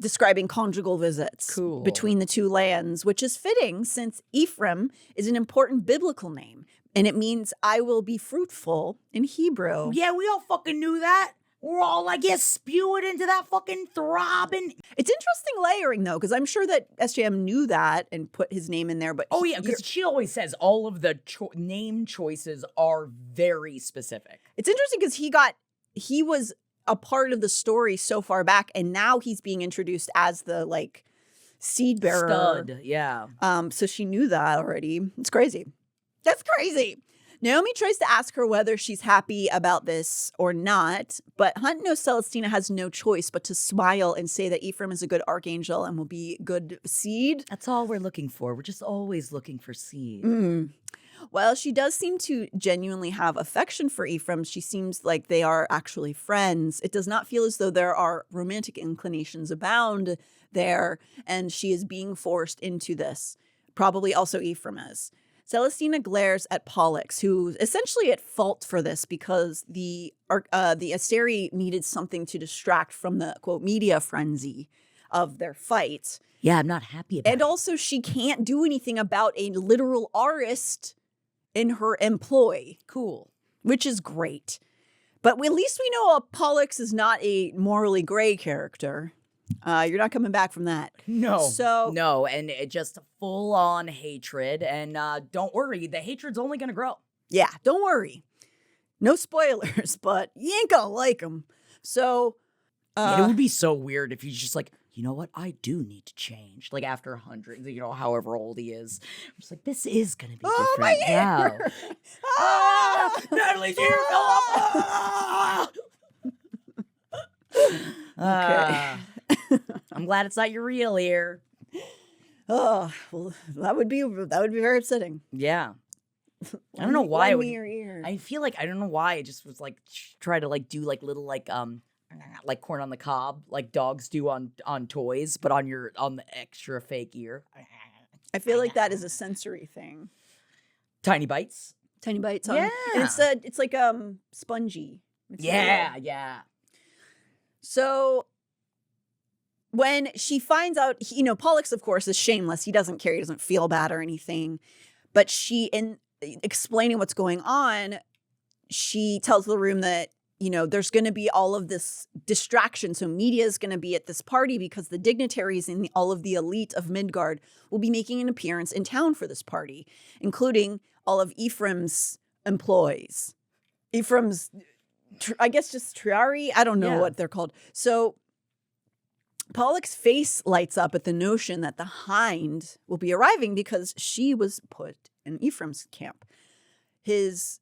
describing conjugal visits between the two lands, which is fitting since Ephraim is an important biblical name, and it means I will be fruitful in Hebrew. Yeah, we all fucking knew that. We're all like, yeah, spew it into that fucking throbbing. It's interesting layering, though, because I'm sure that SJM knew that and put his name in there. But oh, yeah, because she always says all of the name choices are very specific. It's interesting because he was a part of the story so far back, and now he's being introduced as the, like, seed bearer. Stud, yeah. So she knew that already. It's crazy. That's crazy. Naomi tries to ask her whether she's happy about this or not, but Hunt knows Celestina has no choice but to smile and say that Ephraim is a good archangel and will be good seed. That's all we're looking for. We're just always looking for seed. Well, she does seem to genuinely have affection for Ephraim. She seems like they are actually friends. It does not feel as though there are romantic inclinations abound there, and she is being forced into this. Probably also Ephraim is. Celestina glares at Pollux, who's essentially at fault for this because the Asteri needed something to distract from the, quote, media frenzy of their fight. Yeah, I'm not happy about it. And also, she can't do anything about a literal artist in her employ. Cool. Which is great. But at least we know Pollux is not a morally gray character. You're not coming back from that. No. So no, and it just full-on hatred. And don't worry, the hatred's only going to grow. Yeah, don't worry. No spoilers, but you ain't gonna like them. So it would be so weird if he's just like, you know what? I do need to change. Like after 100, you know, however old he is. I'm just like, this is going to be different. My ear! Wow. Natalie's ear fell off. Okay. I'm glad it's not your real ear. Oh, well, that would be very upsetting. Yeah. I don't know why. Your ear. I feel like, I don't know why. I just was like, try to like do like little like corn on the cob, like dogs do on toys, but on the extra fake ear. I feel like that is a sensory thing. Tiny bites. Tiny bites. Yeah. And it's like spongy. Yeah, yeah. So when she finds out, you know, Pollux, of course, is shameless. He doesn't care. He doesn't feel bad or anything. But she, in explaining what's going on, she tells the room that, you know, there's going to be all of this distraction. So media is going to be at this party because the dignitaries and all of the elite of Midgard will be making an appearance in town for this party, including all of Ephraim's employees. Ephraim's, I guess, just triari. I don't know what they're called. So Pollux's face lights up at the notion that the Hind will be arriving because she was put in Ephraim's camp. The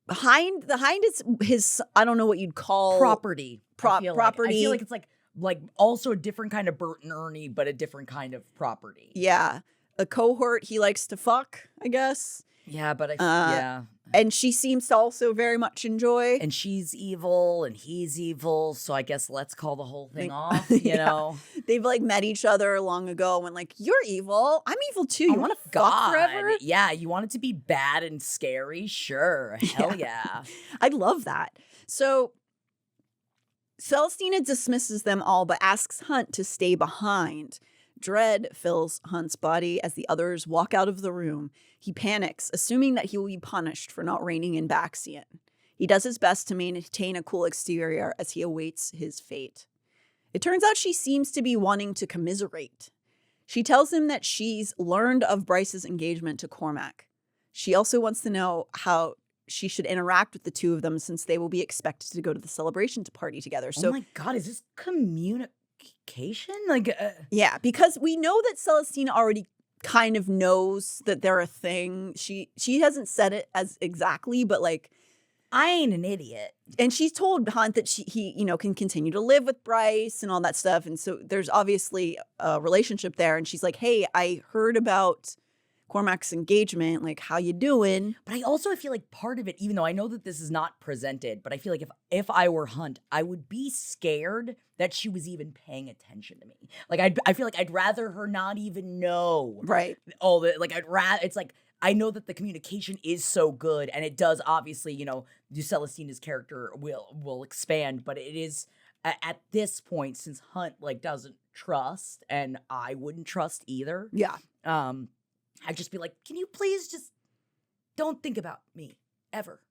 Hind is his, I don't know what you'd call property. Property. I feel like it's like also a different kind of Bert and Ernie, but a different kind of property. Yeah. A cohort he likes to fuck, I guess. Yeah, but yeah. And she seems to also very much enjoy. And she's evil and he's evil. So I guess let's call the whole thing off, you know? They've like met each other long ago and went like, you're evil. I'm evil too. You want to fuck forever? Yeah. You want it to be bad and scary? Sure. Hell yeah. I'd love that. So Celestina dismisses them all, but asks Hunt to stay behind. Dread fills Hunt's body as the others walk out of the room. He panics, assuming that he will be punished for not reigning in Baxian. He does his best to maintain a cool exterior as he awaits his fate. It turns out she seems to be wanting to commiserate. She tells him that she's learned of Bryce's engagement to Cormac. She also wants to know how she should interact with the two of them since they will be expected to go to the celebration party together. So, oh my God, is this communication? Like, yeah, because we know that Celestina already kind of knows that they're a thing. She hasn't said it as exactly, but like, I ain't an idiot. And she's told Hunt that he can continue to live with Bryce and all that stuff. And so there's obviously a relationship there. And she's like, hey, I heard about Cormac's engagement. Like, how you doing? But I feel like part of it, even though I know that this is not presented, but I feel like if I were Hunt, I would be scared that she was even paying attention to me. Like, I feel like I'd rather her not even know. Right. All the, like, it's like, I know that the communication is so good, and it does obviously, Celestina's character will expand, but it is at this point, since Hunt like doesn't trust, and I wouldn't trust either. Yeah. I'd just be like, can you please just don't think about me ever?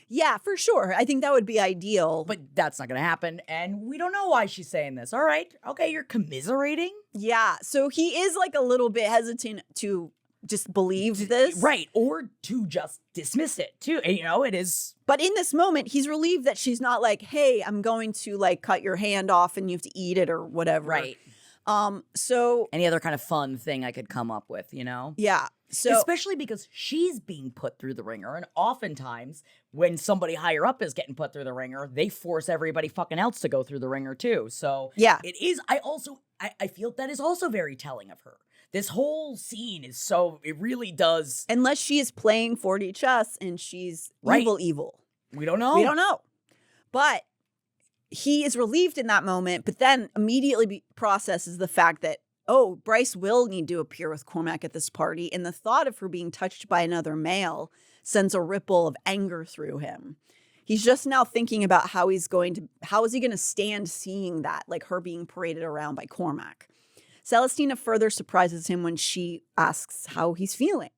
Yeah, for sure. I think that would be ideal. But that's not gonna happen, and we don't know why she's saying this. All right, okay, you're commiserating. Yeah, so he is like a little bit hesitant to just believe this. Right, or to just dismiss it too. And, it is. But in this moment, he's relieved that she's not like, hey, I'm going to like cut your hand off and you have to eat it or whatever. Right. So any other kind of fun thing I could come up with, Yeah. So especially because she's being put through the ringer, and oftentimes when somebody higher up is getting put through the ringer, they force everybody fucking else to go through the ringer too. So yeah, it is. I feel that is also very telling of her. This whole scene is it really does. Unless she is playing 4D chess and she's evil. We don't know. We don't know. But he is relieved in that moment, but then immediately processes the fact that, oh, Bryce will need to appear with Cormac at this party. And the thought of her being touched by another male sends a ripple of anger through him. He's just now thinking about how is he going to stand seeing that, like her being paraded around by Cormac. Celestina further surprises him when she asks how he's feeling.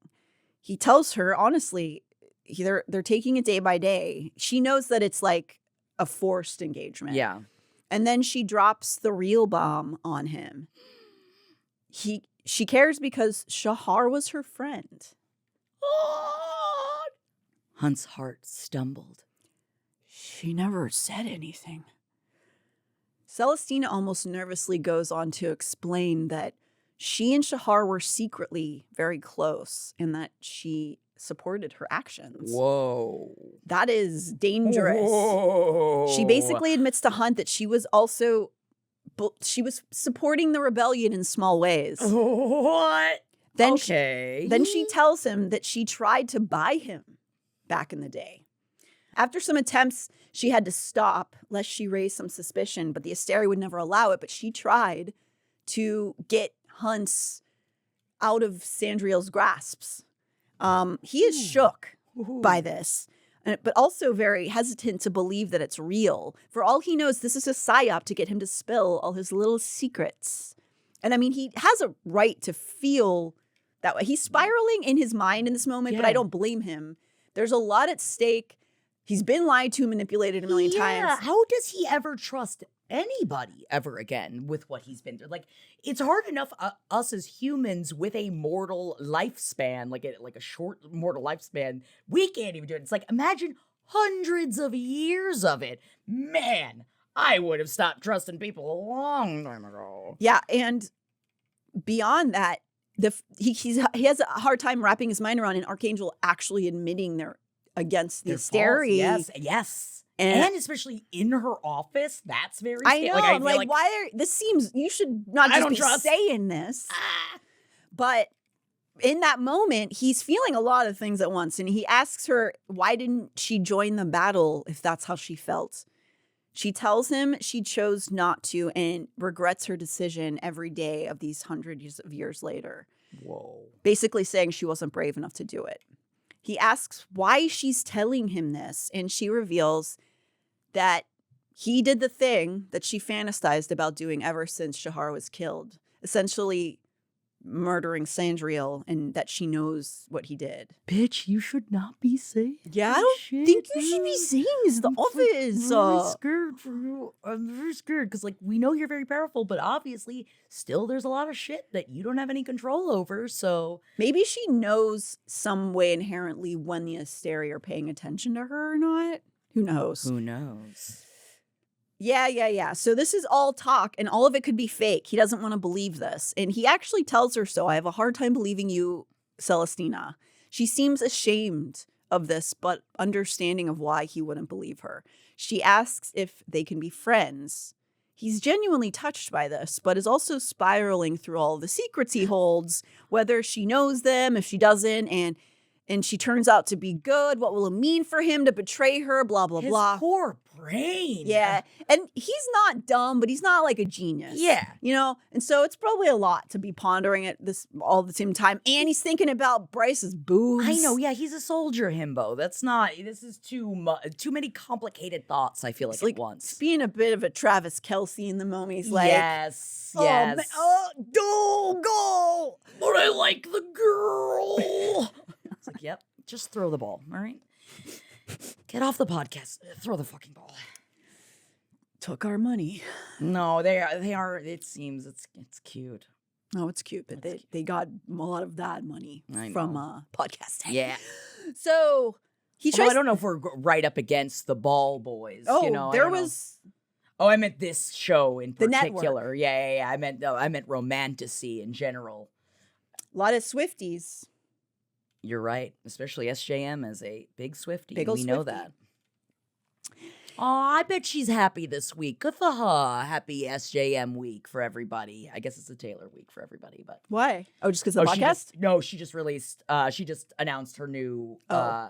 He tells her, honestly, they're taking it day by day. She knows that it's like a forced engagement. Yeah. And then she drops the real bomb on him. She cares because Shahar was her friend. Hunt's heart stumbled. She never said anything. Celestina almost nervously goes on to explain that she and Shahar were secretly very close and that she supported her actions. Whoa. That is dangerous. Whoa. She basically admits to Hunt that she was supporting the rebellion in small ways. What? Then okay. Then she tells him that she tried to buy him back in the day. After some attempts, she had to stop lest she raise some suspicion, but the Asteri would never allow it. But she tried to get Hunt's out of Sandriel's grasps. He is shook by this, but also very hesitant to believe that it's real. For all he knows, this is a psyop to get him to spill all his little secrets. And I mean, he has a right to feel that way. He's spiraling in his mind in this moment, but I don't blame him. There's a lot at stake. He's been lied to, manipulated a million times. How does he ever trust anybody ever again with what he's been through? Like, it's hard enough us as humans with a mortal lifespan, like a short mortal lifespan, we can't even do it. It's like, imagine hundreds of years of it. Man, I would have stopped trusting people a long time ago. Yeah, and beyond that, he has a hard time wrapping his mind around an Archangel actually admitting they're against the Asteri. Yes. And especially in her office, that's very scary. I know. Like, why this seems, you should not just be saying this. But in that moment, he's feeling a lot of things at once. And he asks her, why didn't she join the battle if that's how she felt? She tells him she chose not to and regrets her decision every day of these hundreds of years later. Whoa. Basically saying she wasn't brave enough to do it. He asks why she's telling him this, and she reveals that he did the thing that she fantasized about doing ever since Shahar was killed. Essentially murdering Sandriel and that she knows what he did. Bitch, you should not be saying. Yeah, I don't think you should be saying this. The office. I'm very scared for you. I'm very scared because, like, we know you're very powerful, but obviously, still, there's a lot of shit that you don't have any control over. So maybe she knows some way inherently when the Asteri are paying attention to her or not. Who knows? Who knows? Yeah. So this is all talk, and all of it could be fake. He doesn't want to believe this. And he actually tells her so. I have a hard time believing you, Celestina. She seems ashamed of this, but understanding of why he wouldn't believe her. She asks if they can be friends. He's genuinely touched by this, but is also spiraling through all the secrets he holds, whether she knows them, if she doesn't, and she turns out to be good. What will it mean for him to betray her? Blah, blah, blah. His poor brain. Yeah. And he's not dumb, but he's not like a genius. Yeah. You know? And so it's probably a lot to be pondering at this all the same time. And he's thinking about Bryce's boobs. I know. Yeah, he's a soldier himbo. This is too many complicated thoughts, I feel like, at once. Being a bit of a Travis Kelce in the moment. He's like, yes. Go. But I like the girl. It's like, yep, just throw the ball, all right? Get off the podcast. Throw the fucking ball. Took our money. No, they are. It seems it's cute. Oh, it's cute, but they got a lot of that money from podcasting. Yeah. So he tries. I don't know if we're right up against the Ball Boys. Oh, you know, there was. Oh, I meant this show in The particular. network. Yeah. I meant romantasy in general. A lot of Swifties. You're right, especially SJM as a big Swiftie. Big ol' We know Swiftie. that. Oh, I bet she's happy this week. Good for her. Happy SJM week for everybody. I guess it's a Taylor week for everybody, but Why? Oh, just because the podcast? She just released. She just announced her new. Oh.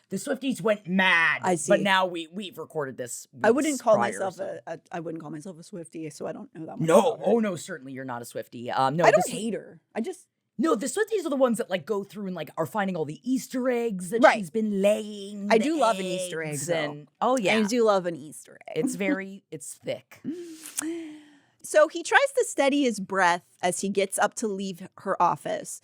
The Swifties went mad. I see. But now we've recorded this. I wouldn't call prior, myself so. I wouldn't call myself a Swiftie, so I don't know that much. No. about her. Oh no, certainly you're not a Swiftie. No, I don't hate her. I just. No, the Swifties are the ones that like go through and like are finding all the Easter eggs that Right. she's been laying. I the do love an Easter egg, eggs though. and oh yeah, I do love an Easter egg. it's thick. So he tries to steady his breath as he gets up to leave her office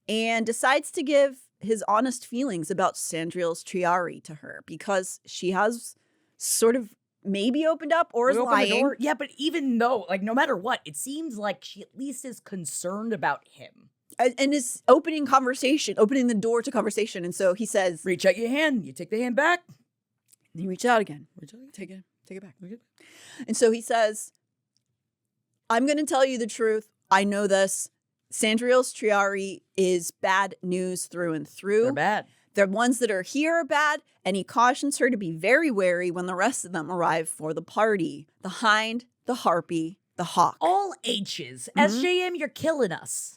and decides to give his honest feelings about Sandriel's Triari to her because she has sort of maybe opened up or is We opened the lying. door. Yeah, but even though, like, no matter what, it seems like she at least is concerned about him. And is opening the door to conversation. And so he says, Reach out your hand. You take the hand back. then you reach out again. Take it back. And so he says, I'm going to tell you the truth. I know this. Sandriel's Triari is bad news through and through. They're bad. The ones that are here are bad, and he cautions her to be very wary when the rest of them arrive for the party. The Hind, the Harpy, the Hawk. All H's. Mhm. SJM, you're killing us.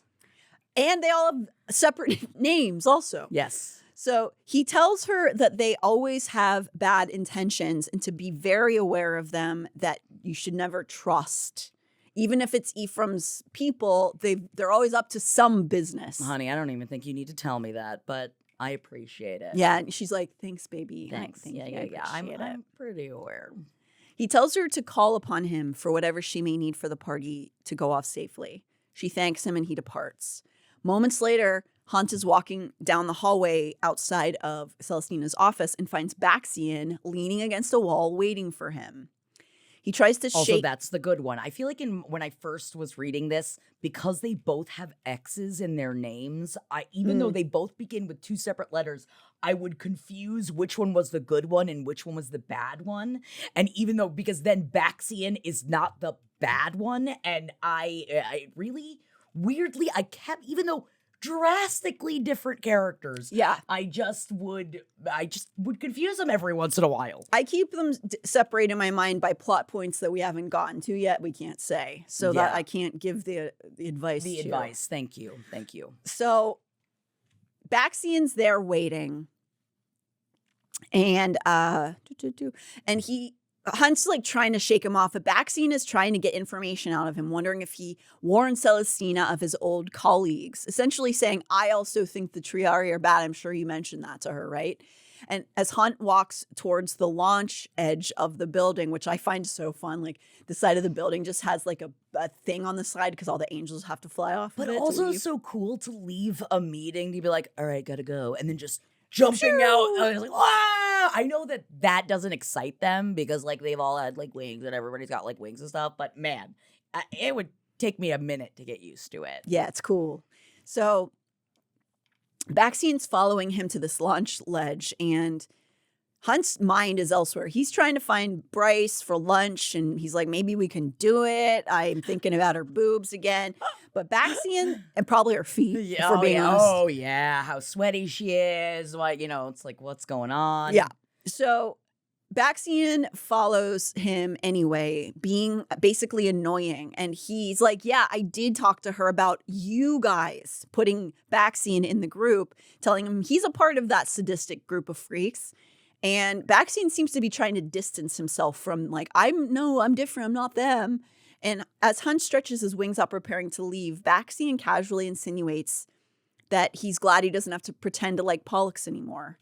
And they all have separate names also. Yes. So he tells her that they always have bad intentions and to be very aware of them, that you should never trust. Even if it's Ephraim's people, they're always up to some business. Honey, I don't even think you need to tell me that, but I appreciate it. Yeah, and she's like, thanks, baby. Thanks. Thank Yeah. you. I appreciate it. I'm pretty aware. He tells her to call upon him for whatever she may need for the party to go off safely. She thanks him and he departs. Moments later, Hunt is walking down the hallway outside of Celestina's office and finds Baxian leaning against a wall waiting for him. He tries to Also, shake. that's the good one. I feel like when I first was reading this, because they both have X's in their names, even though they both begin with two separate letters, I would confuse which one was the good one and which one was the bad one. And even though, because then Baxian is not the bad one, and I really, weirdly, I kept, even though drastically different characters. Yeah. I just would confuse them every once in a while. I keep them separated in my mind by plot points that we haven't gotten to yet. We can't say, so that I can't give the advice. The advice. Thank you. So Baxian's there waiting, and Hunt's like trying to shake him off, but Baxian is trying to get information out of him, wondering if he warned Celestina of his old colleagues, essentially saying, I also think the Triari are bad. I'm sure you mentioned that to her, right? And as Hunt walks towards the launch edge of the building, which I find so fun, like the side of the building just has like a thing on the side because all the angels have to fly off But of it. also so cool to leave a meeting to be like, all right, gotta go. And then just jumping out. I was like, wow. I know that doesn't excite them because like they've all had like wings and everybody's got like wings and stuff. But man, it would take me a minute to get used to it. Yeah, it's cool. So Baxian's following him to this launch ledge, and Hunt's mind is elsewhere. He's trying to find Bryce for lunch, and he's like, maybe we can do it. I'm thinking about her boobs again. But Baxian, and probably her feet, if we're being honest. Oh, yeah. How sweaty she is. Like, it's like, what's going on? Yeah. So Baxian follows him anyway, being basically annoying. And he's like, yeah, I did talk to her about you guys, putting Baxian in the group, telling him he's a part of that sadistic group of freaks. And Baxian seems to be trying to distance himself from like, I'm different, I'm not them. And as Hunt stretches his wings up, preparing to leave, Baxian casually insinuates that he's glad he doesn't have to pretend to like Pollux anymore.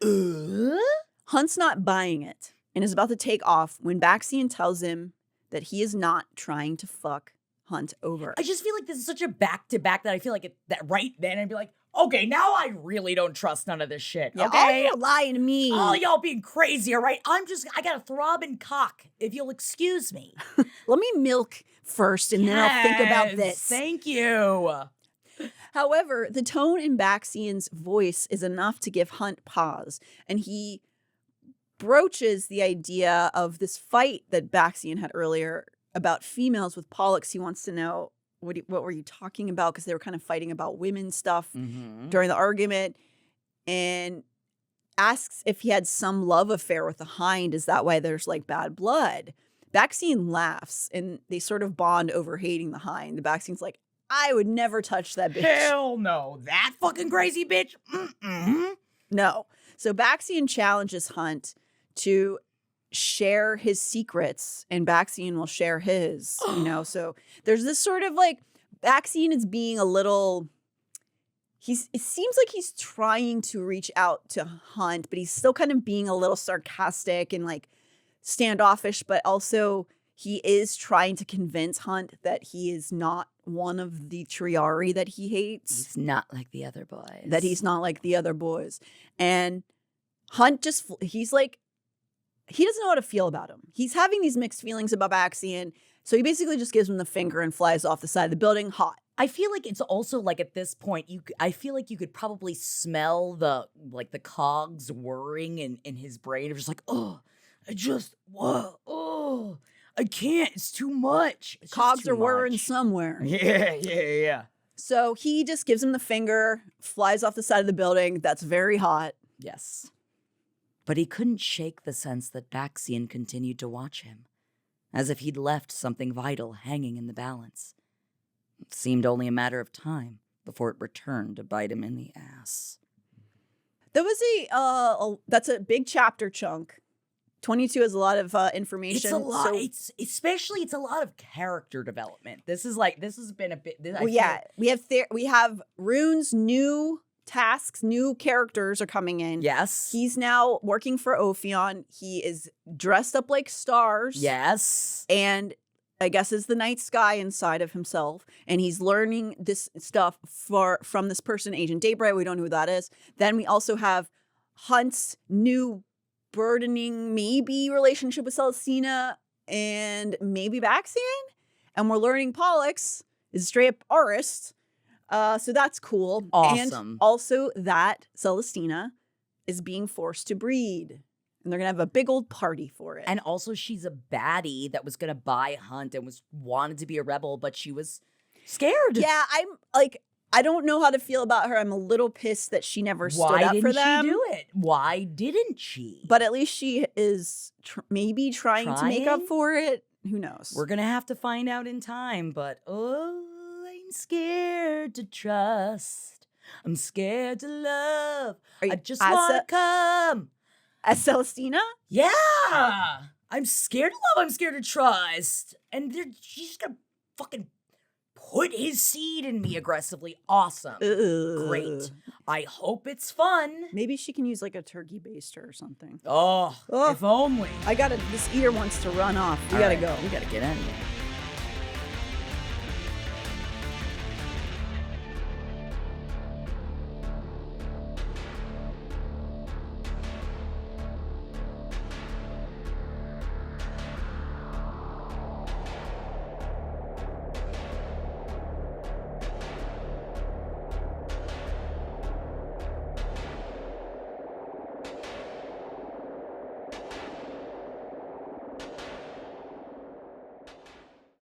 Hunt's not buying it and is about to take off when Baxian tells him that he is not trying to fuck Hunt over. I just feel like this is such a back-to-back that I feel like that right then I'd be like, okay, now I really don't trust none of this shit. Yeah, okay? all you're lying to me. All y'all being crazy, all right? I got a throbbing cock, if you'll excuse me. Let me milk first and then I'll think about this. Thank you. However, the tone in Baxian's voice is enough to give Hunt pause, and he broaches the idea of this fight that Baxian had earlier about females with Pollux. He wants to know, what were you talking about? Because they were kind of fighting about women stuff during the argument, and asks if he had some love affair with the Hind. Is that why there's like bad blood? Baxian laughs, and they sort of bond over hating the Hind. The Baxian's like, I would never touch that bitch. Hell no. That fucking crazy bitch? Mm-mm. No. So Baxian challenges Hunt to share his secrets, and Baxian will share his, So there's this sort of like, Baxian is being a little, it seems like he's trying to reach out to Hunt, but he's still kind of being a little sarcastic and like standoffish, but also he is trying to convince Hunt that he is not one of the Triari that he hates. He's not like the other boys. That he's not like the other boys. And Hunt he's like, he doesn't know how to feel about him. He's having these mixed feelings about Baxian. So he basically just gives him the finger and flies off the side of the building hot. I feel like it's also like at this point, I feel like you could probably smell the cogs whirring in his brain. It's just like, I can't. It's too much. Cogs are whirring somewhere. Yeah. So he just gives him the finger, flies off the side of the building. That's very hot. Yes. But he couldn't shake the sense that Baxian continued to watch him, as if he'd left something vital hanging in the balance. It seemed only a matter of time before it returned to bite him in the ass. There was that's a big chapter chunk. 22 has a lot of information. It's a lot. It's a lot of character development. This has been a bit. We have Rune's new tasks, new characters are coming in. Yes. He's now working for Ophion. He is dressed up like stars. Yes. And I guess is the night sky inside of himself. And he's learning this stuff from this person, Agent Daybright. We don't know who that is. Then we also have Hunt's new burdening maybe relationship with Celestina and maybe Baxian. And we're learning Pollux is straight up artist. So that's cool. Awesome. And also that Celestina is being forced to breed. And they're going to have a big old party for it. And also she's a baddie that was going to buy Hunt and wanted to be a rebel, but she was scared. Yeah, I'm like, I don't know how to feel about her. I'm a little pissed that she never stood up for them. Why didn't she do it? Why didn't she? But at least she is maybe trying to make up for it. Who knows? We're going to have to find out in time, but I'm scared to trust. I'm scared to love. I just want to come. As Celestina? Yeah. I'm scared to love. I'm scared to trust. And she's just going to fucking put his seed in me aggressively. Awesome. Great. I hope it's fun. Maybe she can use like a turkey baster or something. Oh, if only. This eater wants to run off. We All gotta right, go. We gotta get in here.